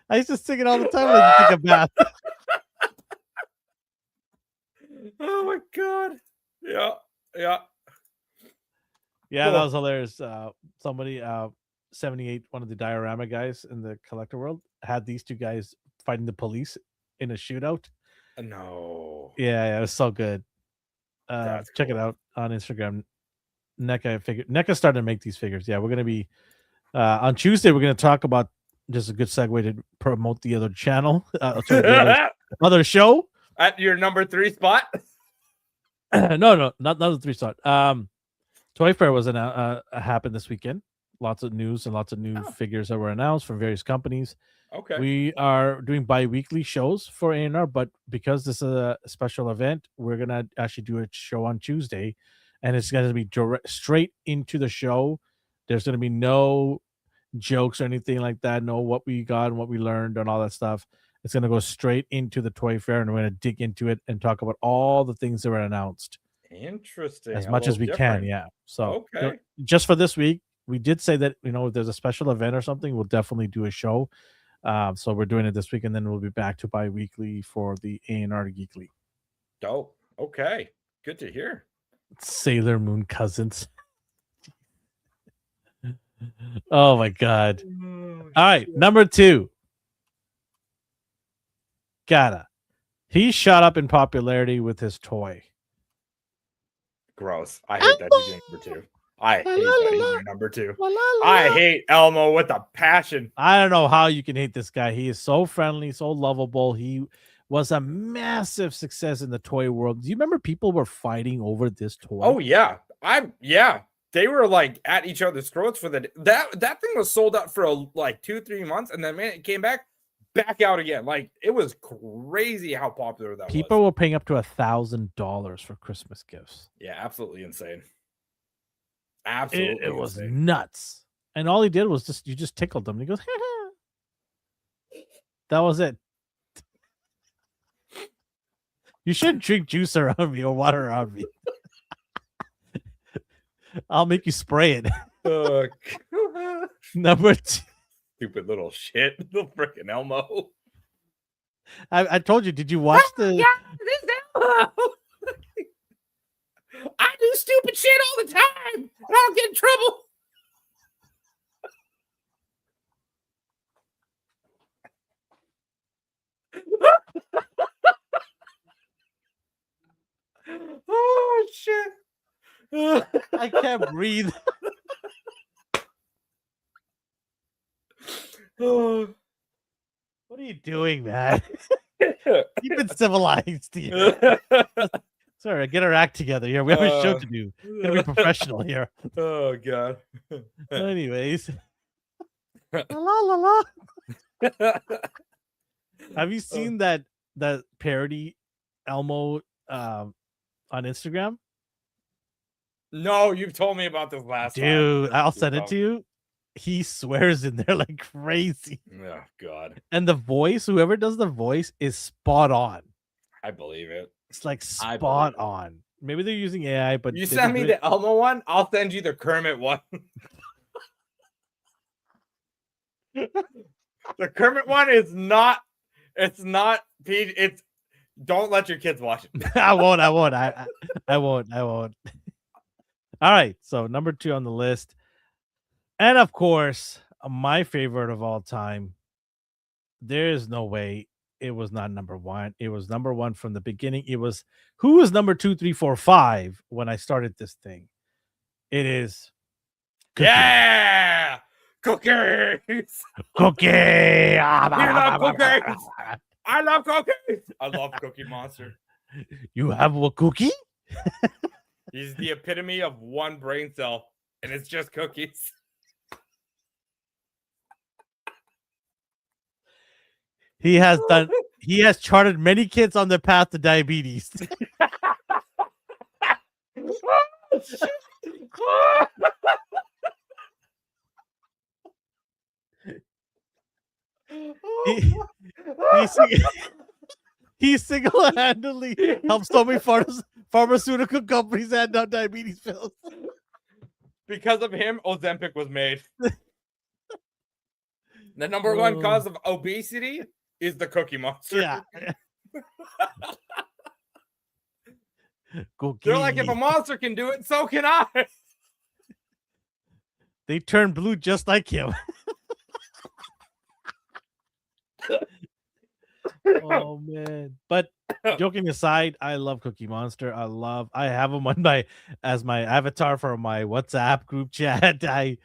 I used to sing it all the time when I take a bath. Oh my god. Yeah. Yeah, that was hilarious. Somebody 78, one of the diorama guys in the collector world, had these two guys fighting the police in a shootout. No. Yeah, it was so good. Check it out on Instagram. NECA started to make these figures. Yeah, we're gonna be on Tuesday. We're gonna talk about just a good segue to promote the other channel, the other show at your number 3 spot. No, not the 3 spot. Toy Fair was happened this weekend. Lots of news and lots of new figures that were announced from various companies. Okay. We are doing bi-weekly shows for A&R, but because this is a special event, we're going to actually do a show on Tuesday, and it's going to be straight into the show. There's going to be no jokes or anything like that, no what we got and what we learned and all that stuff. It's going to go straight into the Toy Fair, and we're going to dig into it and talk about all the things that were announced. Interesting. As much as we can, yeah. So just for this week, we did say that, if there's a special event or something, we'll definitely do a show. So we're doing it this week, and then we'll be back to bi-weekly for the A&R Geekly. Dope. Okay. Good to hear. Sailor Moon cousins. Oh my god. All right, number 2. He shot up in popularity with his toy. Gross. I hate that he's number 2. I hate that he's number 2. I hate Elmo with a passion. I don't know how you can hate this guy. He is so friendly, so lovable. He was a massive success in the toy world. Do you remember people were fighting over this toy? Oh yeah. They were like at each other's throats for that thing was sold out for like 2-3 months, and then it came back out again. Like it was crazy how popular that was. People were paying up to $1,000 for Christmas gifts. Yeah, absolutely insane. Absolutely, it was nuts. And all he did was you just tickled him. And he goes, that was it. You shouldn't drink juice around me or water around me. I'll make you spray it. Number 2. Stupid little shit. Little freaking Elmo. I told you, did you watch the... Yeah, this Elmo. I do stupid shit all the time. And I don't get in trouble. Oh shit. I can't breathe. What are you doing, man? Keep it civilized here. Sorry, get our act together here. We have a show to do. Gotta be professional here. Oh god. Anyways. La la la. Have you seen that parody Elmo on Instagram? No, you've told me about this last time. Dude, I'll send it to you. He swears in there like crazy. Oh god. And the voice, whoever does the voice, is spot on. I believe it. It's like spot on. Maybe they're using AI, but you send me the Elmo one, I'll send you the Kermit one. The Kermit one is not. It's not PG. It's don't let your kids watch it. I won't. I won't. I won't. I won't. All right. So number 2 on the list, and of course, my favorite of all time. There is no way it was not number 1. It was number 1 from the beginning. It was who was number 2, 3, 4, 5 when I started this thing. It is Cookie. Yeah, cookies. Cookie. We love cookies. I love cookies. I love Cookie Monster. You have a cookie? He's the epitome of one brain cell, and it's just cookies. He has charted many kids on their path to diabetes. He single-handedly helps so many pharmaceutical companies hand out diabetes pills. Because of him, Ozempic was made. The number 1 cause of obesity is the Cookie Monster. Yeah. Cookie. They're like, if a monster can do it, so can I. They turn blue just like him. Oh man. But joking aside, I love Cookie Monster. I have him on as my avatar for my WhatsApp group chat. I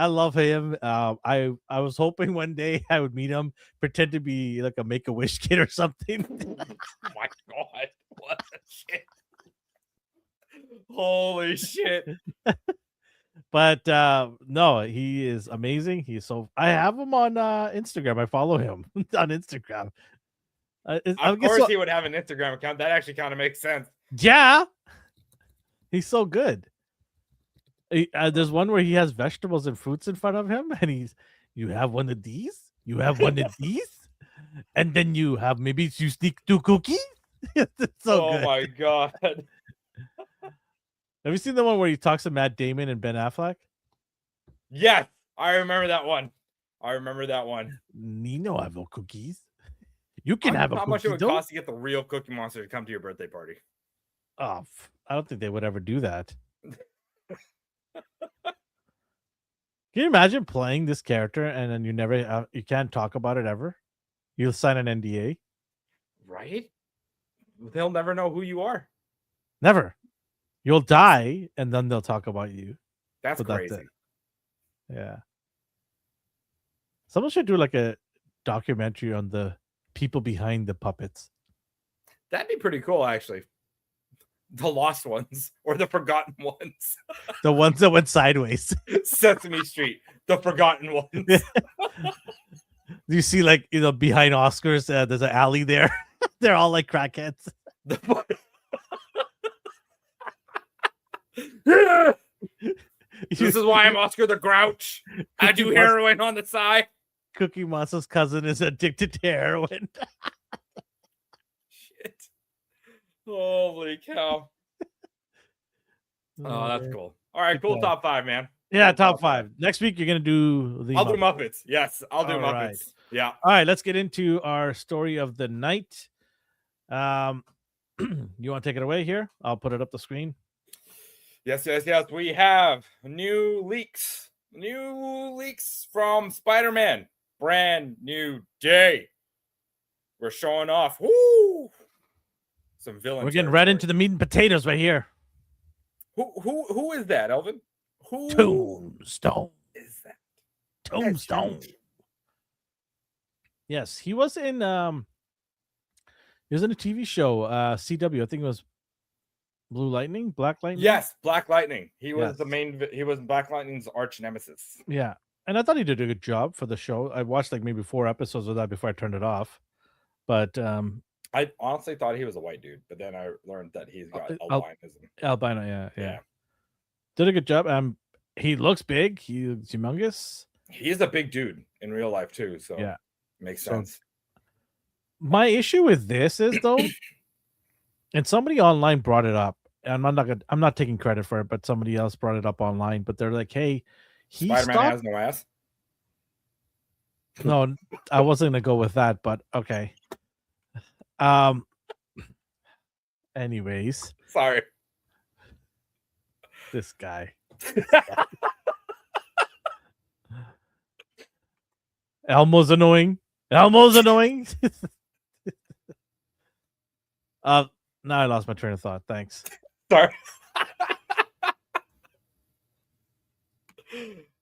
love him. I was hoping one day I would meet him, pretend to be like a Make-A-Wish kid or something. Oh my god. What the shit? Holy shit. But no, he is amazing. I have him on Instagram. I follow him on Instagram. Of course, he would have an Instagram account. That actually kind of makes sense. Yeah, he's so good. There's one where he has vegetables and fruits in front of him, and you have one of these, you have one of these, and then you have maybe you sneak 2 cookies. It's so good. My god. Have you seen the one where he talks to Matt Damon and Ben Affleck? Yes, I remember that one. Nino have no cookies. You can have a cookie. How much it would cost to get the real Cookie Monster to come to your birthday party? Oh, I don't think they would ever do that. Can you imagine playing this character and then you can't talk about it ever? You'll sign an NDA. Right? They'll never know who you are. Never. You'll die and then they'll talk about you. That's crazy. Yeah. Someone should do like a documentary on the people behind the puppets. That'd be pretty cool, actually. The lost ones or the forgotten ones. The ones that went sideways. Sesame Street, the forgotten ones. You see, like, behind Oscars, there's an alley there. They're all like crackheads. This is why I'm Oscar the Grouch. I do heroin on the side. Cookie Monster's cousin is addicted to heroin. Shit. Holy cow. Oh, that's cool. All right, cool top 5, man. Yeah, top 5. Next week you're gonna do the I'll do Muppets. Yes, I'll do Muppets. Right. Yeah. All right, let's get into our story of the night. You want to take it away here? I'll put it up the screen. Yes. We have new leaks from Spider-Man. Brand new day. We're showing off. Woo! Some villains. We're getting right into the meat and potatoes right here. Who is that, Elvin? Who Tombstone is that? Tombstone. Yes, he was in a TV show, CW. I think it was Black Lightning. Yes, Black Lightning. He was Yes. he was Black Lightning's arch nemesis. Yeah. And I thought he did a good job for the show. I watched like maybe 4 episodes of that before I turned it off. But I honestly thought he was a white dude, but then I learned that he's got albinism. albino, yeah. Did a good job. He looks big. He's humongous. He's a big dude in real life too, so yeah, makes sense. My issue with this is though, and somebody online brought it up, and I'm not taking credit for it, but somebody else brought it up online. But they're like, "Hey, Spider-Man has no ass." No, I wasn't gonna go with that, but okay. Um. Anyways, Sorry. this guy. Elmo's annoying. Elmo's annoying. Now I lost my train of thought. Thanks. Sorry.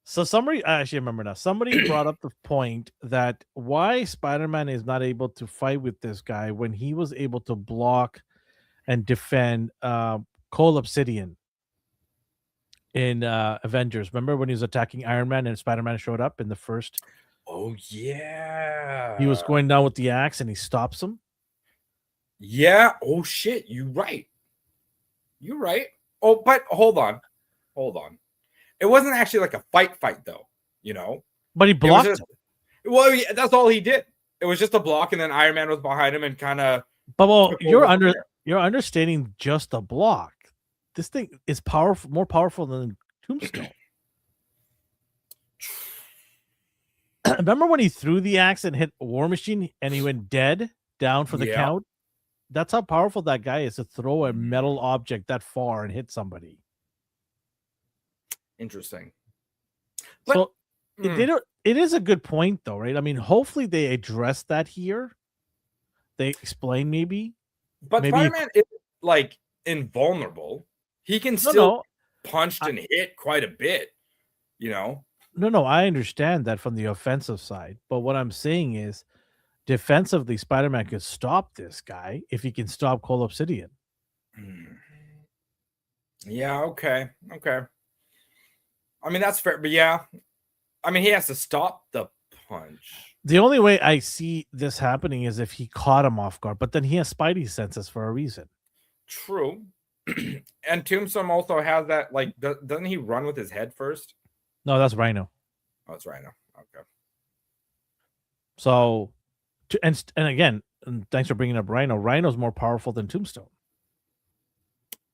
So somebody, I actually remember now. Somebody brought up the point that why Spider-Man is not able to fight with this guy when he was able to block and defend Cole Obsidian in Avengers. Remember when he was attacking Iron Man and Spider-Man showed up in the first? Oh yeah. He was going down with the axe and he stops him. Yeah. Oh shit. You're right. You're right. Oh, but hold on. It wasn't actually like a fight though, you know. But he It was blocked just, him. well, yeah, that's all he did. It was just a block, and then Iron Man was behind him and kind of. But well, took over from there. you're understanding just a block. This thing is powerful, more powerful than Tombstone. Remember when he threw the axe and hit War Machine and he went dead down for the Yeah. count? That's how powerful that guy is to throw a metal object that far and hit somebody. Interesting. So it is a good point though, right? I mean, hopefully they address that here. They explain maybe. But maybe Spider-Man is like invulnerable. He can No, still punch and hit quite a bit, you know. No, I understand that from the offensive side. But what I'm saying is defensively, Spider-Man could stop this guy if he can stop Cole Obsidian. Yeah, okay. I mean, that's fair, but yeah. I mean, he has to stop the punch. The only way I see this happening is if he caught him off guard, but then he has Spidey senses for a reason. True. And Tombstone also has that, like, doesn't he run with his head first? No, that's Rhino. Oh, it's Rhino. Okay. So, and again, and thanks for bringing up Rhino. Rhino's more powerful than Tombstone.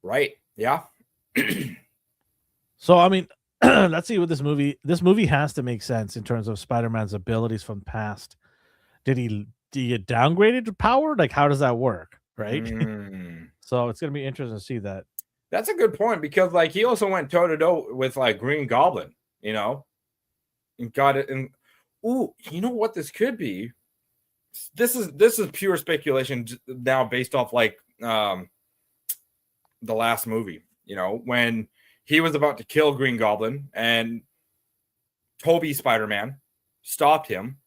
Right. Yeah. So, I mean, let's see what this movie has to make sense in terms of Spider-Man's abilities from past. Did he get downgraded to power? Like, how does that work? Right. So it's gonna be interesting to see that. That's a good point because, like, he also went toe to toe with like Green Goblin, you know, and got it. And ooh, you know what this could be? This is pure speculation now, based off like the last movie. You know, when he was about to kill Green Goblin and Toby Spider-Man stopped him.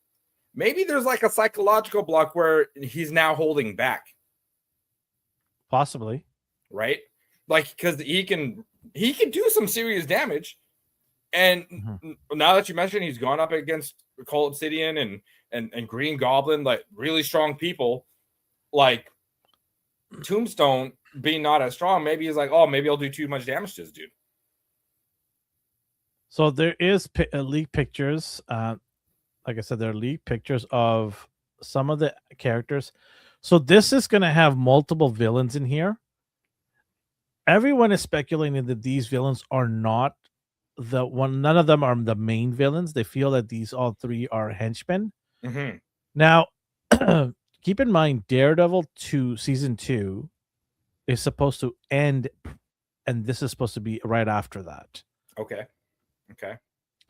Maybe there's like a psychological block where he's now holding back. Possibly. Right? Like, because he can do some serious damage. And now that you mentioned he's gone up against Cole Obsidian and Green Goblin, like really strong people, like Tombstone being not as strong, maybe he's like, oh, maybe I'll do too much damage to this dude. So there is leaked pictures. Like I said, there are leaked pictures of some of the characters. So this is going to have multiple villains in here. Everyone is speculating that these villains are not the one. None of them are the main villains. They feel that these all three are henchmen. Mm-hmm. Now, keep in mind, Daredevil 2 season 2 is supposed to end, and this is supposed to be right after that. Okay.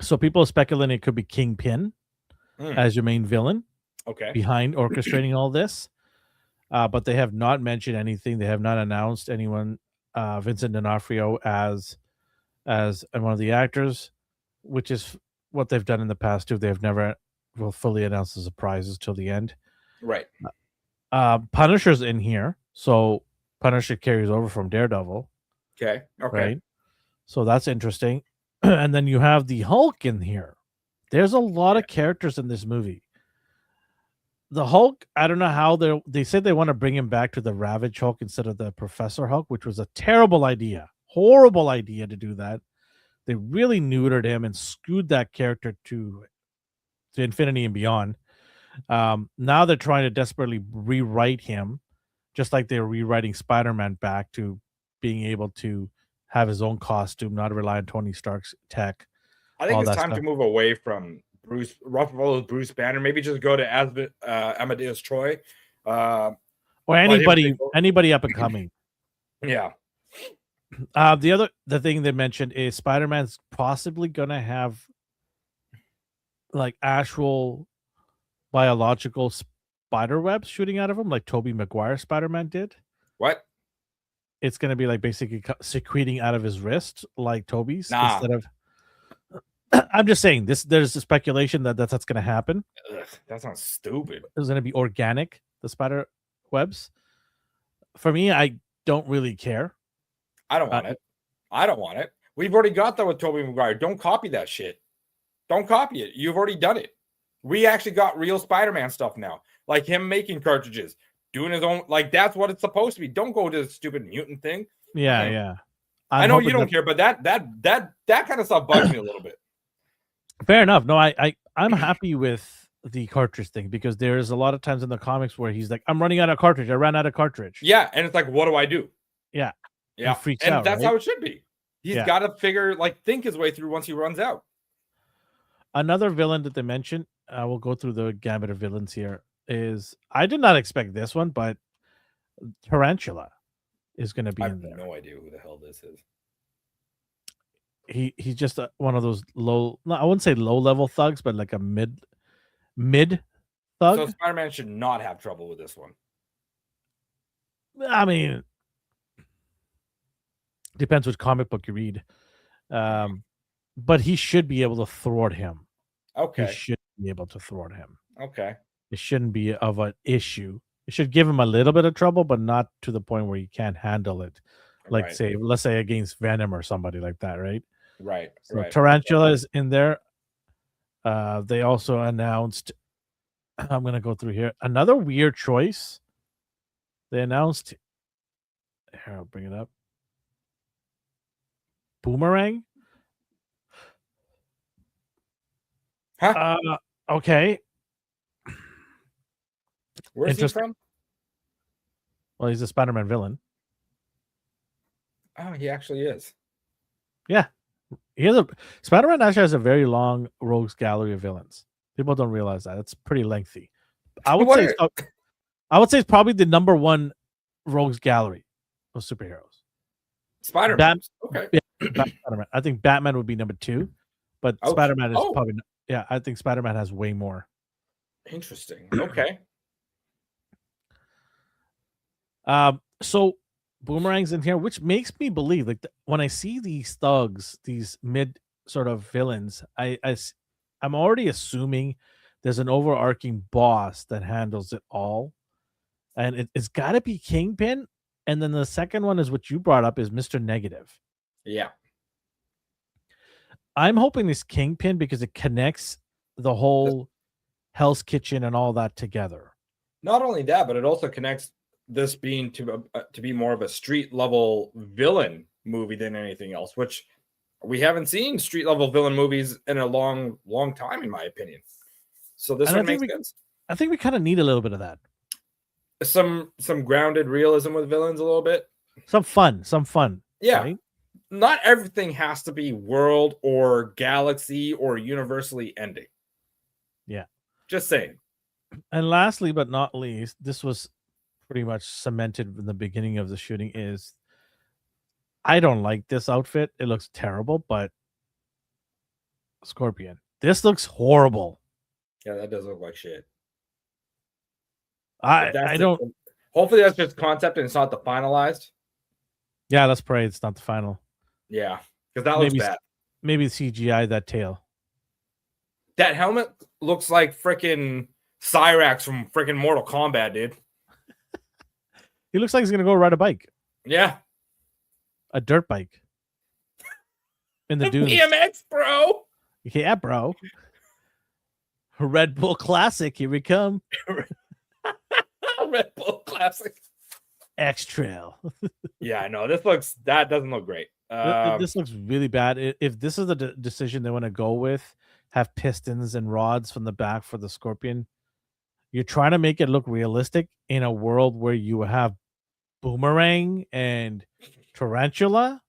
So people are speculating it could be Kingpin as your main villain. Okay. Behind orchestrating all this. But they have not mentioned anything. They have not announced anyone, Vincent D'Onofrio as one of the actors, which is what they've done in the past too. They've never fully announced the surprises till the end. Right. Punisher's in here, so Punisher carries over from Daredevil. Okay. Right. So that's interesting. And then you have the Hulk in here. There's a lot of characters in this movie. The Hulk, I don't know how they said they want to bring him back to the Ravage Hulk instead of the Professor Hulk, which was a terrible idea. Horrible idea to do that. They really neutered him and screwed that character to infinity and beyond. Now they're trying to desperately rewrite him, just like they're rewriting Spider-Man back to being able to have his own costume, not rely on Tony Stark's tech. I think it's time to move away from Bruce Banner. Maybe just go to Amadeus Troy. Or let him take over. anybody up and coming. Yeah. The thing they mentioned is Spider-Man's possibly gonna have like actual biological spider webs shooting out of him, like Tobey Maguire Spider-Man did. What? It's gonna be like basically secreting out of his wrist, like Toby's, Nah. instead of. I'm just saying this. There's a speculation that that's gonna happen. Ugh, that sounds stupid. It's gonna be organic, the spider webs. For me, I don't really care. I don't want it. I don't want it. We've already got that with Tobey Maguire. Don't copy that shit. Don't copy it. You've already done it. We actually got real Spider-Man stuff now. Like him making cartridges, doing his own. Like that's what it's supposed to be. Don't go to the stupid mutant thing. Yeah, yeah. I know you don't care, but that kind of stuff bugs me a little bit. Fair enough. No, I'm happy with the cartridge thing because there's a lot of times in the comics where he's like, I'm running out of cartridge. I ran out of cartridge. Yeah, and it's like, what do I do? Yeah. Yeah. He freaks and out, that's right? how it should be. He's got to think his way through once he runs out. Another villain that they mentioned, we'll go through the gamut of villains here, is I did not expect this one, but Tarantula is going to be in there. I have no idea who the hell this is. He's just one of those I wouldn't say low level thugs, but like a mid thug. So Spider-Man should not have trouble with this one. I mean, depends which comic book you read. But he should be able to thwart him. Okay. He should be able to thwart him. Okay. It shouldn't be of an issue. It should give him a little bit of trouble, but not to the point where he can't handle it. Like let's say against Venom or somebody like that, right? Right. So Tarantula is in there. They also announced, I'm going to go through here, another weird choice. They announced, here, I'll bring it up. Boomerang. Huh? Okay. Where's he from? Well, he's a Spider-Man villain. Oh, he actually is. Yeah. Spider-Man actually has a very long rogues gallery of villains. People don't realize that. It's pretty lengthy. I would say it's probably the number one rogues gallery of superheroes. Spider-Man. Okay. Yeah, Spider-Man. I think Batman would be number 2, but Spider-Man is probably I think Spider-Man has way more. Interesting. Okay. So Boomerang's in here, which makes me believe, like, when I see these thugs, these mid sort of villains, I'm already assuming there's an overarching boss that handles it all, and it's got to be Kingpin. And then the second one is what you brought up, is Mr. Negative. Yeah. I'm hoping this Kingpin because it connects the whole Hell's Kitchen and all that together. Not only that, but it also connects this being to be more of a street level villain movie than anything else, which we haven't seen street level villain movies in a long time, in my opinion. So this one makes sense. I think we kind of need a little bit of that. Some grounded realism with villains a little bit. Some fun. Yeah. Right? Not everything has to be world or galaxy or universally ending. Yeah. Just saying. And lastly, but not least, this was pretty much cemented in the beginning of the shooting, is I don't like this outfit. It looks terrible, but Scorpion. This looks horrible. Yeah, that does look like shit. I don't. Hopefully that's just concept and it's not the finalized. Yeah, let's pray it's not the final. Yeah, because that looks bad. Maybe CGI that tail. That helmet looks like freaking Cyrax from freaking Mortal Kombat, dude. He looks like he's gonna go ride a bike. Yeah, a dirt bike in the dunes. BMX, bro. Yeah, bro. Red Bull Classic, here we come. Red Bull Classic. X Trail. Yeah, I know. That doesn't look great. This looks really bad. If this is the decision they want to go with, have pistons and rods from the back for the Scorpion, you're trying to make it look realistic in a world where you have Boomerang and Tarantula.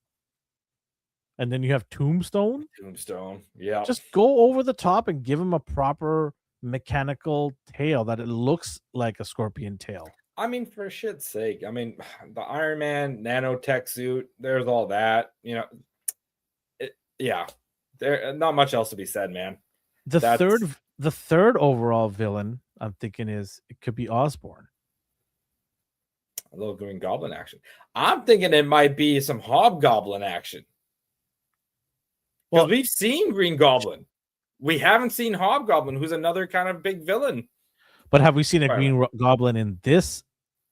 and then you have Tombstone. Tombstone. Yeah. Just go over the top and give him a proper mechanical tail that it looks like a scorpion tail. I mean, for shit's sake. I mean, the Iron Man nanotech suit, there's all that. Yeah. There not much else to be said, man. The third overall villain I'm thinking is it could be Osborn. A little Green Goblin action. I'm thinking it might be some Hobgoblin action. Well, we've seen Green Goblin. We haven't seen Hobgoblin, who's another kind of big villain. But have we seen a Green Goblin in this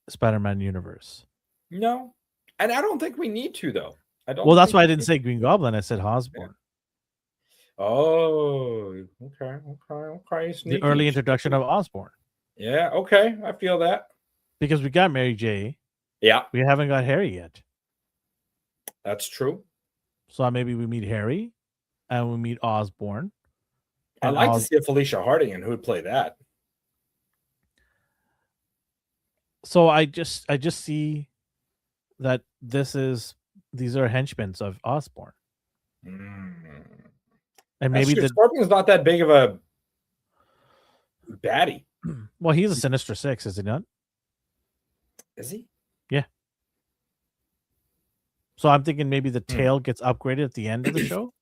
Spider-Man universe? No. And I don't think we need to, though. Well, that's why I didn't say Green Goblin. I said Osborn. Yeah. Oh, okay. The early introduction of Osborn. Yeah, okay. I feel that. Because we got Mary J. Yeah. We haven't got Harry yet. That's true. So maybe we meet Harry and we meet Osborn. I'd like to see a Felicia Harding and who would play that. So I just see that these are henchmen of Osborn. And maybe the Scorpion's not that big of a baddie. Well, he's a Sinister Six, is he not? Is he? Yeah. So I'm thinking maybe the tail gets upgraded at the end of the show,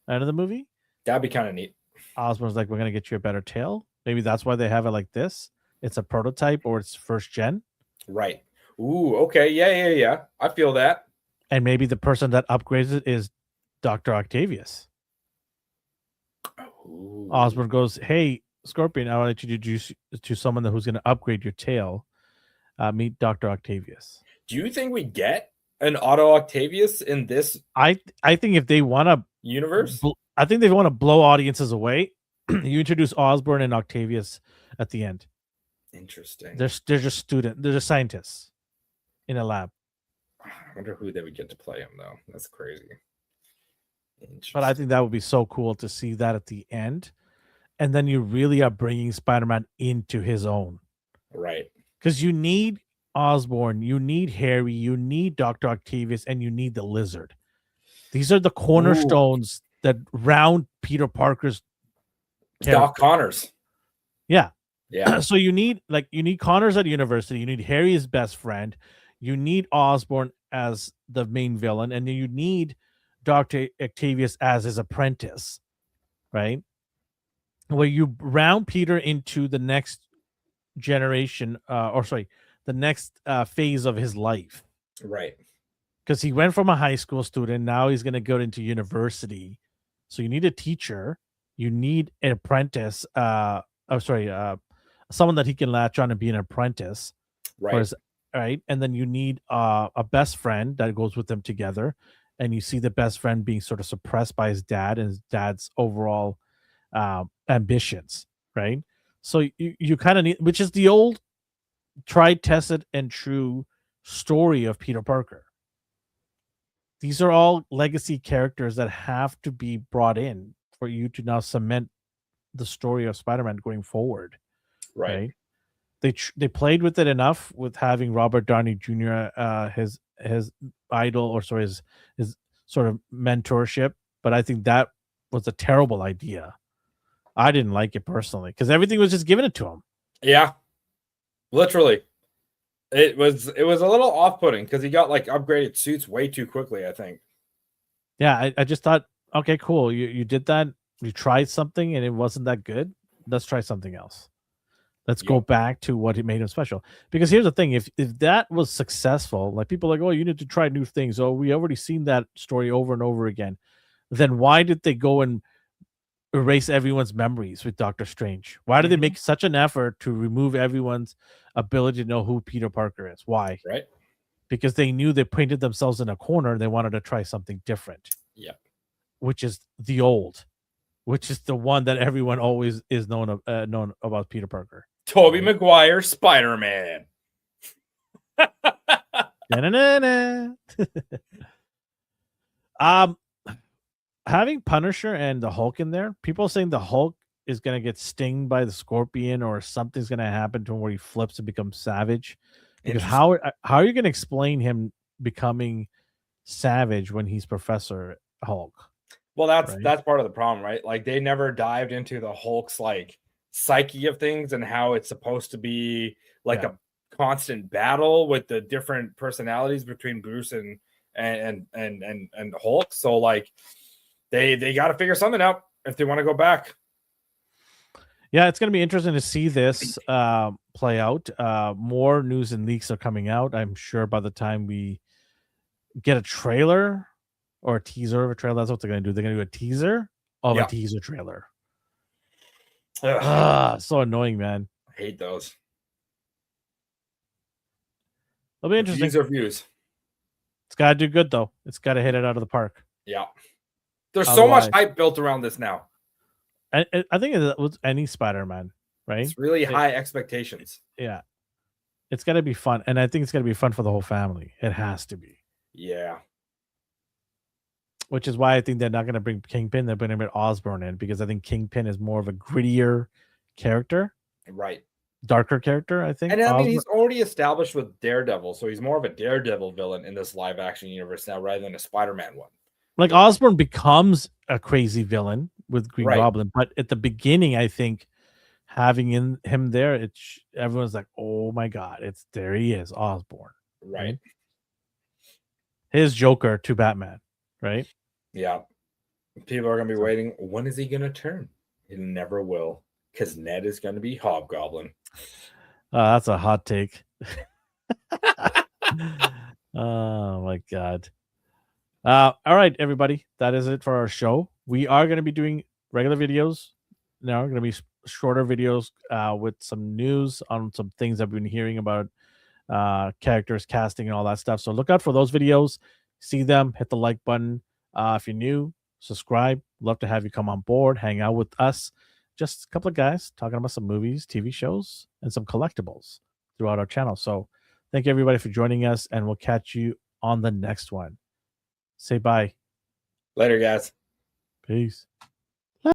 end of the movie. That'd be kind of neat. Osborn's like, we're gonna get you a better tail. Maybe that's why they have it like this. It's a prototype or it's first gen. Right. Ooh, okay. Yeah. I feel that. And maybe the person that upgrades it is Dr. Octavius. Ooh. Osborn goes, hey, Scorpion, I want to introduce you to someone who's going to upgrade your tail. Meet Dr. Octavius. Do you think we get an Otto Octavius in this? I think if they want to universe, I think they want to blow audiences away. You introduce Osborn and Octavius at the end. Interesting. They're just they're just scientists in a lab. I wonder who they would get to play him, though. That's crazy. But I think that would be so cool to see that at the end. And then you really are bringing Spider-Man into his own. Right. Because you need Osborn, you need Harry, you need Dr. Octavius, and you need the Lizard. These are the cornerstones that round Peter Parker's Doc Connors. Yeah. Yeah. So you need Connors at university, you need Harry as best friend, you need Osborn as the main villain, and then you need Dr. Octavius as his apprentice, right? Where you round Peter into the next generation, the next phase of his life. Right. Because he went from a high school student, now he's going to go into university. So you need a teacher, you need an apprentice, someone that he can latch on and be an apprentice. Right. Right. And then you need a best friend that goes with them together. And you see the best friend being sort of suppressed by his dad and his dad's overall ambitions, right? So you kind of need, which is the old tried, tested, and true story of Peter Parker. These are all legacy characters that have to be brought in for you to now cement the story of Spider-Man going forward. Right? They played with it enough with having Robert Downey Jr. His idol, or his sort of mentorship, but I think that was a terrible idea. I didn't like it personally because everything was just given it to him. Yeah, literally, it was a little off-putting because he got like upgraded suits way too quickly, I think. Yeah, I just thought, okay, cool, you did that, you tried something and it wasn't that good. Let's try something else. Let's go back to what made him special. Because here's the thing: if that was successful, like people are like, oh, you need to try new things. Oh, we already seen that story over and over again. Then why did they go and erase everyone's memories with Doctor Strange? Why did they make such an effort to remove everyone's ability to know who Peter Parker is? Why? Right. Because they knew they painted themselves in a corner and they wanted to try something different. Yeah. Which is the old, which is the one that everyone always is known about Peter Parker. Tobey Maguire, Spider-Man. Having Punisher and the Hulk in there, people are saying the Hulk is going to get stung by the Scorpion or something's going to happen to him where he flips and becomes savage. Because how are you going to explain him becoming savage when he's Professor Hulk. Well, Right. that's part of the problem, right? Like they never dived into the Hulk's like psyche of things and how it's supposed to be like Yeah. a constant battle with the different personalities between Bruce and Hulk. So like they got to figure something out if they want to go back. Yeah, it's going to be interesting to see this play out. More news and leaks are coming out. I'm sure by the time we get a trailer or a teaser of a trailer, that's what they're going to do. They're going to do a teaser of Yeah. a teaser trailer. Ugh, So annoying, man. I hate those. It'll be interesting. Views are views. It's got to do good, though. It's got to hit it out of the park. Yeah. There's so much Otherwise- hype built around this now. I think it was any Spider-Man, right? It's really high expectations. Yeah. It's got to be fun. And I think it's going to be fun for the whole family. It has to be. Yeah. Which is why I think they're not going to bring Kingpin. They're going to bring Osborn in because I think Kingpin is more of a grittier character, Right. darker character, I think. And I mean, Osborn- he's already established with Daredevil, so he's more of a Daredevil villain in this live action universe now rather than a Spider-Man one. like Osborn becomes a crazy villain with Green Right. Goblin, but at the beginning, I think having him there, everyone's like, "Oh my god, there he is, Osborn." Right. His Joker to Batman, right? Yeah. People are going to be waiting. When is he going to turn? He never will, because Ned is going to be Hobgoblin. That's a hot take. Oh my god. All right, everybody. That is it for our show. We are going to be doing regular videos now. We're going to be shorter videos with some news on some things I've been hearing about characters, casting, and all that stuff. So look out for those videos. See them. Hit the like button. If you're new, subscribe. Love to have you come on board, hang out with us. Just a couple of guys talking about some movies, TV shows, and some collectibles throughout our channel. So thank you, everybody, for joining us, and we'll catch you on the next one. Say bye. Later, guys. Peace.